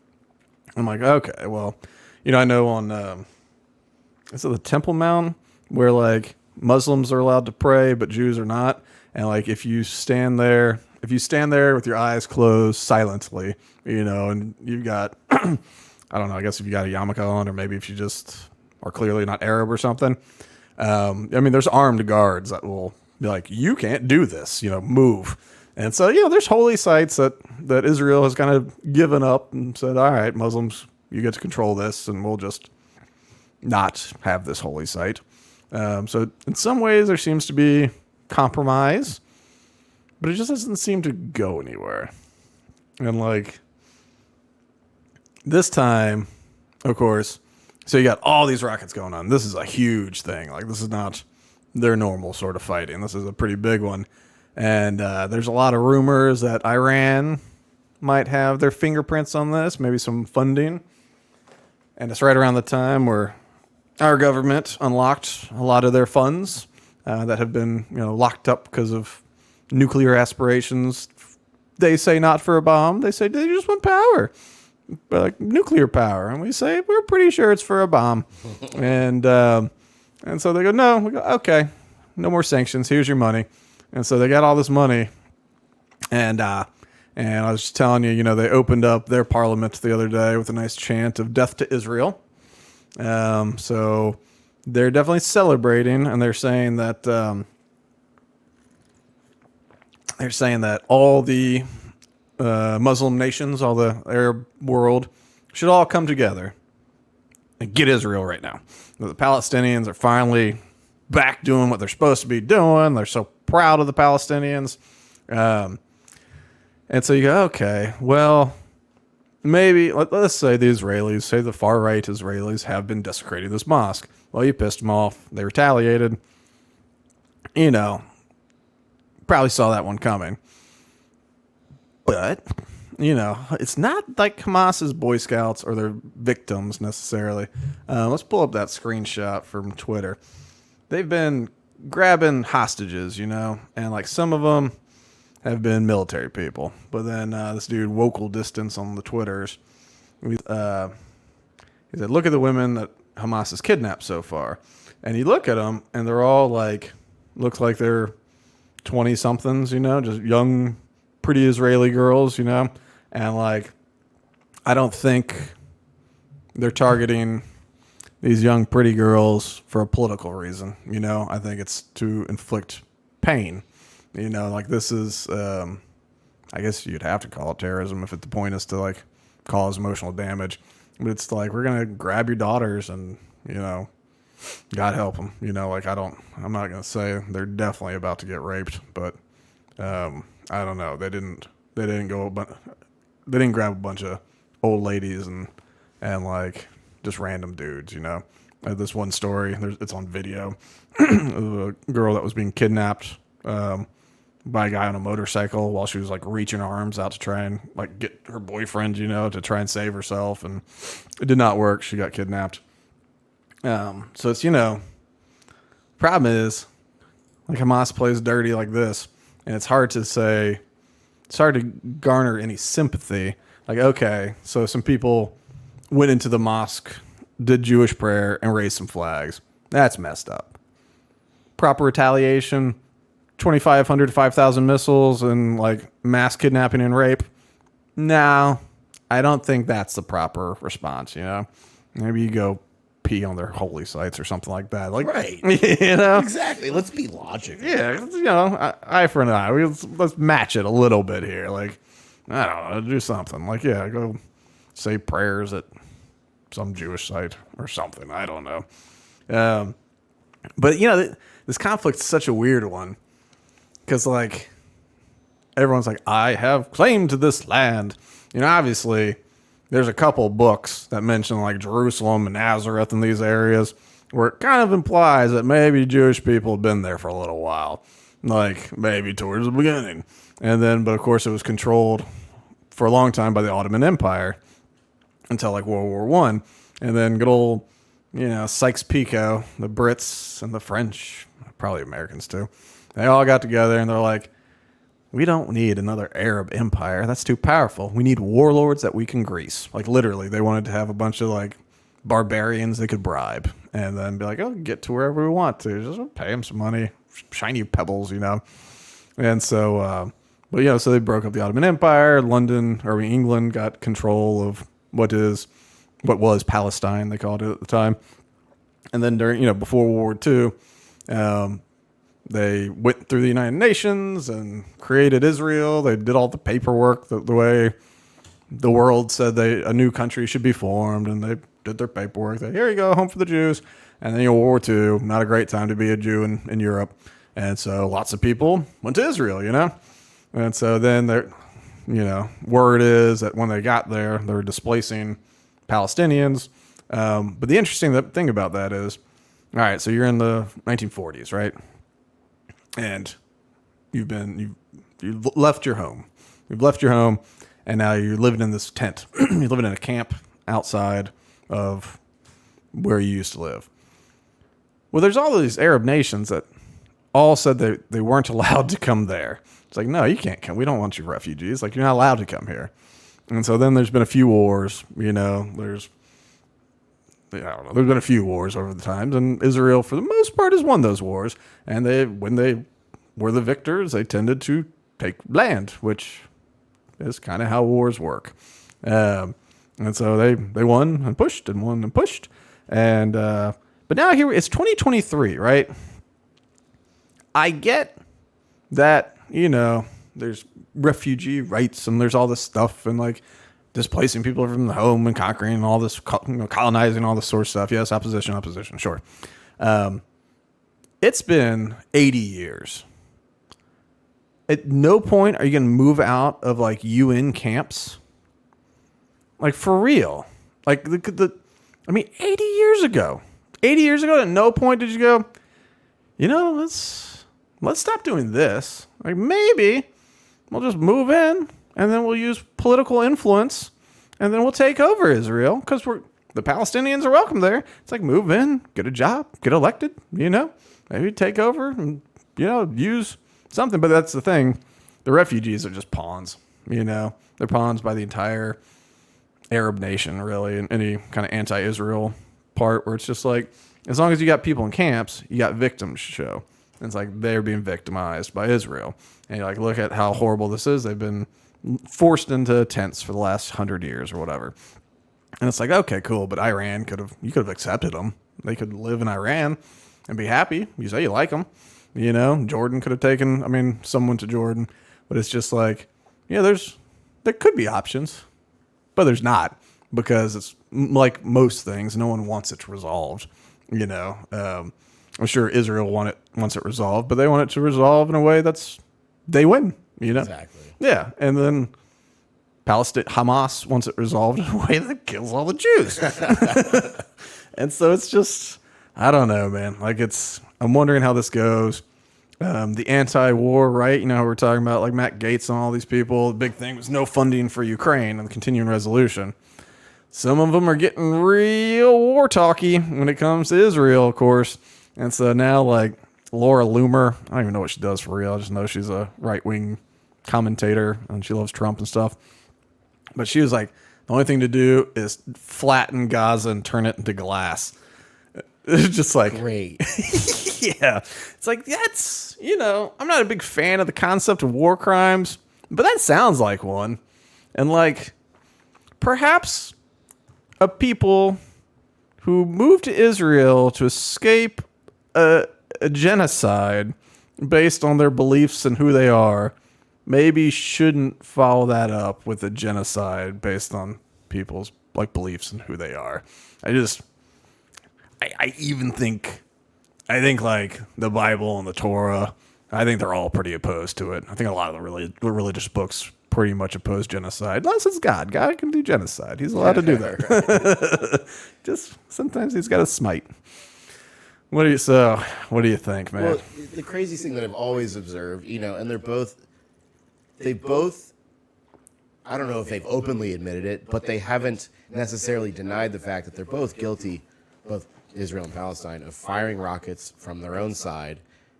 I'm like, okay, well, you know, I know on, is it the Temple Mount where, like, Muslims are allowed to pray, but Jews are not? And, like, if you stand there with your eyes closed silently, you know, and you've got, I don't know, I guess if you got a yarmulke on, or maybe if you just are clearly not Arab or something. I mean, there's armed guards that will be like, you can't do this, you know, move. And so, you know, there's holy sites that Israel has kind of given up and said, all right, Muslims, you get to control this, and we'll just not have this holy site. So in some ways there seems to be compromise, but it just doesn't seem to go anywhere. And like this time, of course, so you got all these rockets going on. This is a huge thing. Like, this is not their normal sort of fighting. This is a pretty big one. And there's a lot of rumors that Iran might have their fingerprints on this, maybe some funding. And it's right around the time where our government unlocked a lot of their funds that have been, you know, locked up because of nuclear aspirations. They say not for a bomb. They say they just want power, but like nuclear power. And we say we're pretty sure it's for a bomb. And so they go, no. We go, okay, no more sanctions. Here's your money. And so they got all this money. And I was just telling you, you know, they opened up their parliament the other day with a nice chant of death to Israel. So they're definitely celebrating, and they're saying that all the Muslim nations, all the Arab world, should all come together and get Israel right now. The Palestinians are finally back doing what they're supposed to be doing. They're so proud of the Palestinians. And so you go, okay, well, maybe, let's say the Israelis, say the far-right Israelis have been desecrating this mosque. Well, you pissed them off. They retaliated. You know, probably saw that one coming. But, it's not like Hamas's Boy Scouts or their victims necessarily. Let's pull up that screenshot from Twitter. They've been grabbing hostages, and like some of them have been military people. But then this dude, Vocal Distance on the Twitters, he said, look at the women that Hamas has kidnapped so far. And you look at them, and they're all like, looks like they're 20-somethings, just young, pretty Israeli girls, and like, I don't think they're targeting these young, pretty girls for a political reason. I think it's to inflict pain. Like this is, I guess you'd have to call it terrorism if the point is to like cause emotional damage. But it's like, we're going to grab your daughters and, God help them. I'm not going to say they're definitely about to get raped, but I don't know. They didn't grab a bunch of old ladies and like just random dudes, This one story, it's on video, of a girl that was being kidnapped by a guy on a motorcycle while she was like reaching her arms out to try and like get her boyfriend, to try and save herself, and it did not work. She got kidnapped. So it's, problem is like Hamas plays dirty like this, and it's hard to garner any sympathy. Like, okay, so some people went into the mosque, did Jewish prayer, and raised some flags. That's messed up. Proper retaliation, 2,500 to 5,000 missiles, and like mass kidnapping and rape. No, I don't think that's the proper response. Maybe you go pee on their holy sites or something like that. Like, right. Exactly. Let's be logical. Yeah. Eye for an eye. Let's match it a little bit here. Like, I don't know, do something. Like, yeah, go say prayers at some Jewish site or something. I don't know. But this conflict is such a weird one. Because, like, everyone's like, I have claim to this land. Obviously, there's a couple books that mention, like, Jerusalem and Nazareth and these areas where it kind of implies that maybe Jewish people have been there for a little while. Like, maybe towards the beginning. And then, but of course, it was controlled for a long time by the Ottoman Empire until, like, World War I. And then good old, Sykes-Picot, the Brits and the French, probably Americans too, they all got together and they're like, we don't need another Arab empire. That's too powerful. We need warlords that we can grease. Like, literally, they wanted to have a bunch of, like, barbarians they could bribe and then be like, oh, get to wherever we want to. Just pay them some money, shiny pebbles, And so, so they broke up the Ottoman Empire. England got control of what was Palestine, they called it at the time. And then during, before World War II, they went through the United Nations and created Israel. They did all the paperwork the way the world said a new country should be formed, and they did their paperwork. Here you go, home for the Jews. And then World War II, not a great time to be a Jew in Europe. And so lots of people went to Israel, And so then word is that when they got there, they were displacing Palestinians. But the interesting thing about that is, all right, so you're in the 1940s, right? And you've left your home. You've left your home, and now you're living in this tent. You're living in a camp outside of where you used to live. Well, there's all of these Arab nations that all said they weren't allowed to come there. It's like, no, you can't come. We don't want you refugees. Like, you're not allowed to come here. And so then there's been a few wars. There's been a few wars over the times, and Israel, for the most part, has won those wars. And when they were the victors, they tended to take land, which is kind of how wars work. And so they won and pushed and won and pushed. And but now here it's 2023, right? I get that, there's refugee rights and there's all this stuff and like displacing people from the home and conquering and all this, colonizing, all this sort of stuff. Yes, opposition, sure. It's been 80 years. At no point are you going to move out of like UN camps. Like, for real. Like, 80 years ago. 80 years ago, at no point did you go, let's stop doing this. Like, maybe we'll just move in and then we'll use political influence, and then we'll take over Israel because the Palestinians are welcome there. It's like move in, get a job, get elected, maybe take over and, use something. But that's the thing. The refugees are just pawns, They're pawns by the entire Arab nation, really, in any kind of anti-Israel part where it's just like, as long as you got people in camps, you got victims to show. And it's like they're being victimized by Israel. And you're like, look at how horrible this is. They've been forced into tents for the last 100 years or whatever. And it's like, okay, cool. But Iran you could have accepted them. They could live in Iran and be happy. You say you like them. Jordan could have taken, someone to Jordan. But it's just like, there could be options, but there's not, because it's like most things. No one wants it resolved. I'm sure Israel wants it resolved, but they want it to resolve in a way they win, Exactly. Yeah. And then Hamas wants it resolved in a way that kills all the Jews. And so it's just, I don't know, man. Like I'm wondering how this goes. The anti-war, right? We're talking about like Matt Gaetz and all these people. The big thing was no funding for Ukraine and the continuing resolution. Some of them are getting real war talky when it comes to Israel, of course. And so now, like Laura Loomer, I don't even know what she does for real. I just know she's a right-wing commentator and she loves Trump and stuff. But she was like, the only thing to do is flatten Gaza and turn it into glass. It's just like, great. Yeah. It's like, that's, I'm not a big fan of the concept of war crimes, but that sounds like one. And like, perhaps a people who moved to Israel to escape a genocide based on their beliefs and who they are, maybe shouldn't follow that up with a genocide based on people's like beliefs and who they are. I think like the Bible and the Torah, I think they're all pretty opposed to it. I think a lot of the religious books pretty much oppose genocide. Unless it's God. God can do genocide. He's allowed to do that. Just sometimes he's got to smite. What do you think, man? Well, the craziest thing that I've always observed, and they both, I don't know if they've openly admitted it, but they haven't necessarily denied the fact that they're both guilty, both Israel and Palestine, of firing rockets from their own side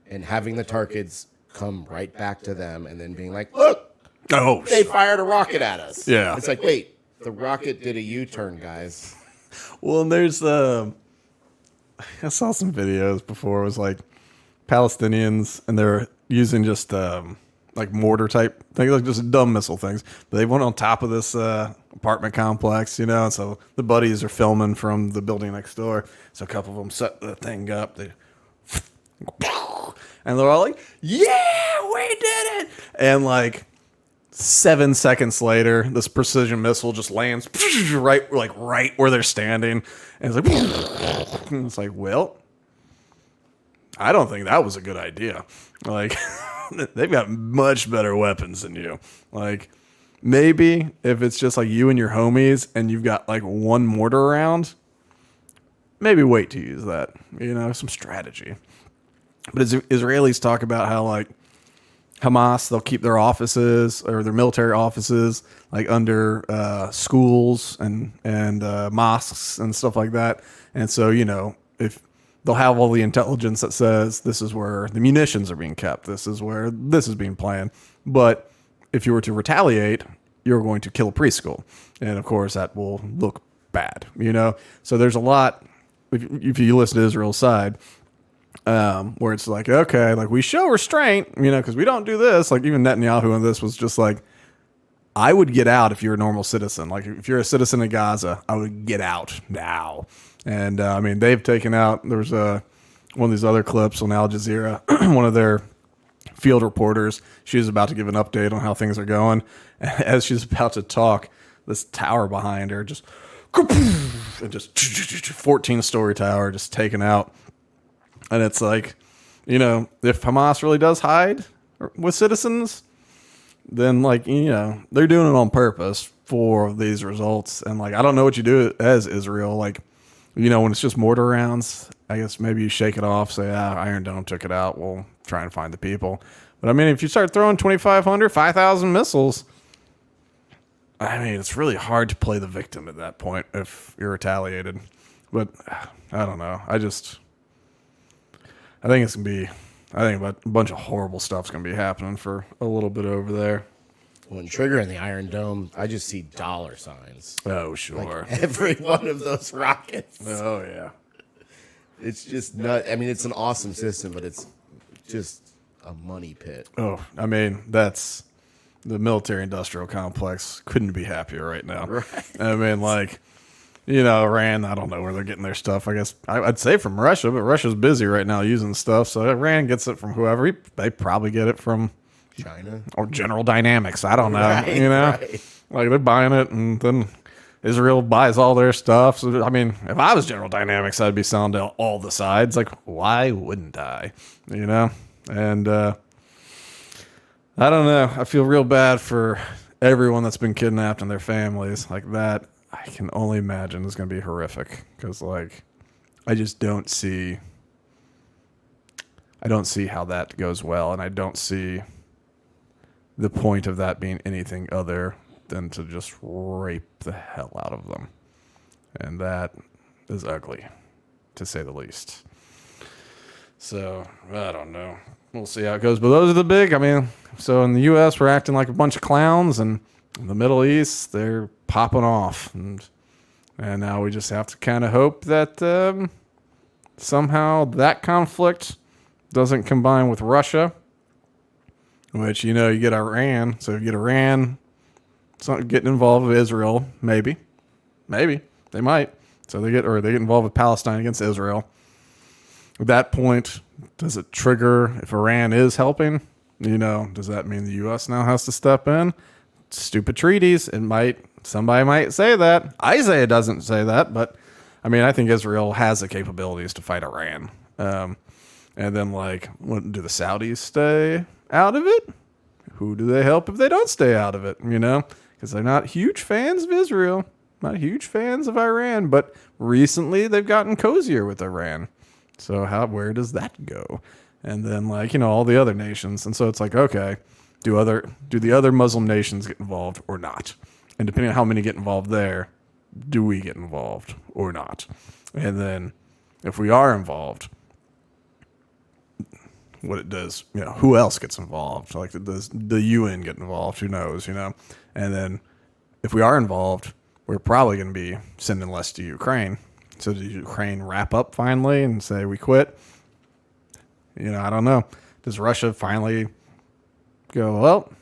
and having the targets come right back to them and then being like, look, they fired a rocket at us. Yeah. It's like, wait, the rocket did a U-turn, guys. Well, and there's I saw some videos before. It was like Palestinians, and they're using just like mortar type things, like just dumb missile things. But they went on top of this apartment complex, and so the buddies are filming from the building next door. So a couple of them set the thing up. And they're all like, yeah, we did it. And like 7 seconds later, this precision missile just lands right where they're standing. And it's like, well, I don't think that was a good idea. Like, they've got much better weapons than you. Like, maybe if it's just like you and your homies and you've got like one mortar around, maybe wait to use that, some strategy. But as Israelis talk about how like Hamas, they'll keep their offices or their military offices like under schools and mosques and stuff like that. And so, if they'll have all the intelligence that says this is where the munitions are being kept, this is where this is being planned. But if you were to retaliate, you're going to kill a preschool. And of course, that will look bad, So there's a lot, if you listen to Israel's side, where it's like, okay, like we show restraint, because we don't do this. Like even Netanyahu on this was just like, I would get out if you're a normal citizen. Like if you're a citizen of Gaza, I would get out now. And they've taken out, there was one of these other clips on Al Jazeera, one of their field reporters, she was about to give an update on how things are going. As she's about to talk, this tower behind her just 14-story tower just taken out. And it's like, if Hamas really does hide with citizens, then like, they're doing it on purpose for these results. And like, I don't know what you do as Israel. Like, when it's just mortar rounds, I guess maybe you shake it off, say, Iron Dome took it out. We'll try and find the people. But if you start throwing 2,500, 5,000 missiles, I mean, it's really hard to play the victim at that point if you're retaliated. But I don't know. I think it's going to be, I think a bunch of horrible stuff's going to be happening for a little bit over there. When triggering the Iron Dome, I just see dollar signs. Oh, sure. Like every one of those rockets. Oh, yeah. It's just not, I mean, it's an awesome system, but it's just a money pit. Oh, I mean, that's the military-industrial complex couldn't be happier right now. Right. I mean, like, you know, Iran, I don't know where they're getting their stuff. I guess I'd say from Russia, but Russia's busy right now using stuff. So Iran gets it from whoever. They probably get it from China or General Dynamics. I don't know. Right, you know, right. like they're buying it, and then Israel buys all their stuff. So I mean, if I was General Dynamics, I'd be selling to all the sides. Like, why wouldn't I? You know, and I don't know. I feel real bad for everyone that's been kidnapped and their families. Like that, I can only imagine is going to be horrific because, like, I just don't see. I don't see how that goes well, and I don't see the point of that being anything other than to just rape the hell out of them. And that is ugly, to say the least. So, I don't know. We'll see how it goes. But those are the big, I mean, so in the U.S., we're acting like a bunch of clowns, and in the Middle East, they're popping off. And now we just have to kind of hope that somehow that conflict doesn't combine with Russia. Which, you know, you get Iran. So you get Iran getting involved with Israel. Maybe. They might. So they get involved with Palestine against Israel. At that point, does it trigger if Iran is helping? You know, does that mean the U.S. now has to step in? Stupid treaties. Somebody might say that. I say it doesn't say that, but I mean, I think Israel has the capabilities to fight Iran. And then, like, do the Saudis stay out of it? Who do they help if they don't stay out of it? You know, because they're not huge fans of Israel, not huge fans of Iran, but recently they've gotten cozier with Iran. So where does that go? And then, like, you know, all the other nations. And so it's like, okay, do the other Muslim nations get involved or not? And depending on how many get involved there, do we get involved or not? And then if we are involved, what it does, you know, who else gets involved? Like, does the UN get involved? Who knows, you know? And then if we are involved, we're probably going to be sending less to Ukraine. So does Ukraine wrap up finally and say we quit? You know, I don't know. Does Russia finally go, well,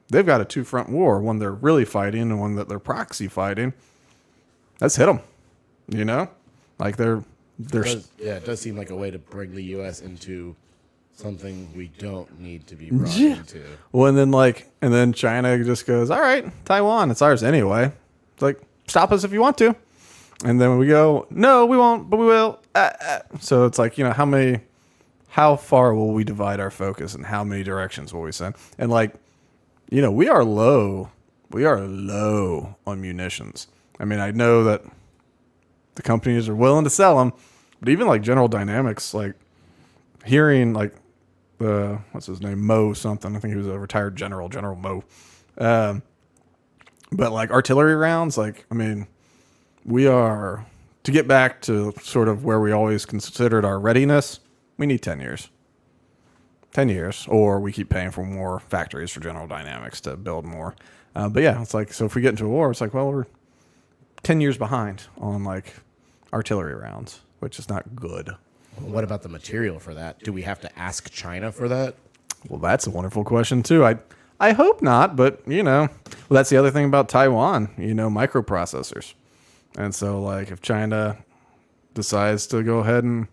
they've got a two-front war, one they're really fighting and one that they're proxy fighting. Let's hit them, you know? Like it does seem like a way to bring the U.S. into something we don't need to be brought into. Well, and then China just goes, all right, Taiwan, it's ours anyway. It's like, stop us if you want to. And then we go, no, we won't, but we will. So it's like, you know, how far will we divide our focus and how many directions will we send? And like, you know, we are low on munitions. I mean, I know that the companies are willing to sell them, but even like General Dynamics, like hearing like what's his name, Mo something. I think he was a retired General Mo. But like artillery rounds, like, I mean, we are, to get back to sort of where we always considered our readiness, we need 10 years. 10 years, or we keep paying for more factories for General Dynamics to build more. But yeah, it's like, so if we get into a war, it's like, well, we're 10 years behind on like artillery rounds, which is not good. Well, what about the material for that? Do we have to ask China for that? Well, that's a wonderful question too. I hope not, but you know, well, that's the other thing about Taiwan, you know, microprocessors. And so like if China decides to go ahead and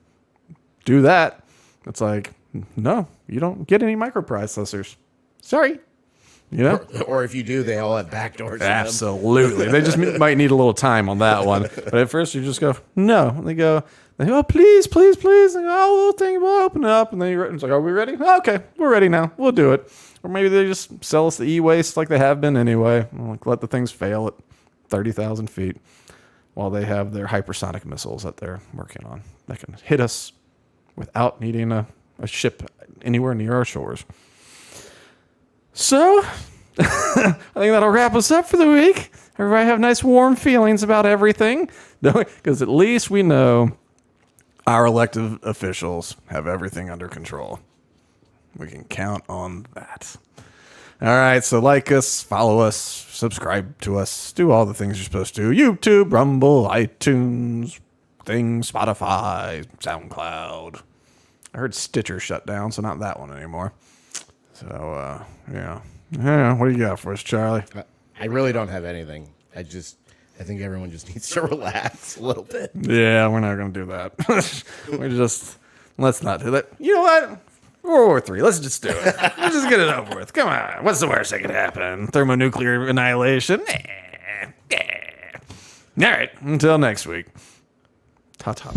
do that, it's like, no, you don't get any microprocessors. Sorry. You know? Or if you do, they all have backdoors. Absolutely. They just might need a little time on that one. But at first you just go, no. And they go, oh, please, please, please. And oh, little thing will open up. And then it's like, are we ready? Oh, okay, we're ready now. We'll do it. Or maybe they just sell us the e-waste like they have been anyway. Like, let the things fail at 30,000 feet while they have their hypersonic missiles that they're working on that can hit us without needing a ship anywhere near our shores. So, I think that'll wrap us up for the week. Everybody have nice warm feelings about everything. Because at least we know our elected officials have everything under control. We can count on that. All right, so like us, follow us, subscribe to us, do all the things you're supposed to. YouTube, Rumble, iTunes, Spotify, SoundCloud. I heard Stitcher shut down, so not that one anymore. So, yeah. What do you got for us, Charlie? I really don't have anything. I think everyone just needs to relax a little bit. Yeah, we're not going to do that. Let's not do that. You know what? World War III. Let's just do it. Let's just get it over with. Come on. What's the worst that could happen? Thermonuclear annihilation? All right. Until next week. Ta-ta.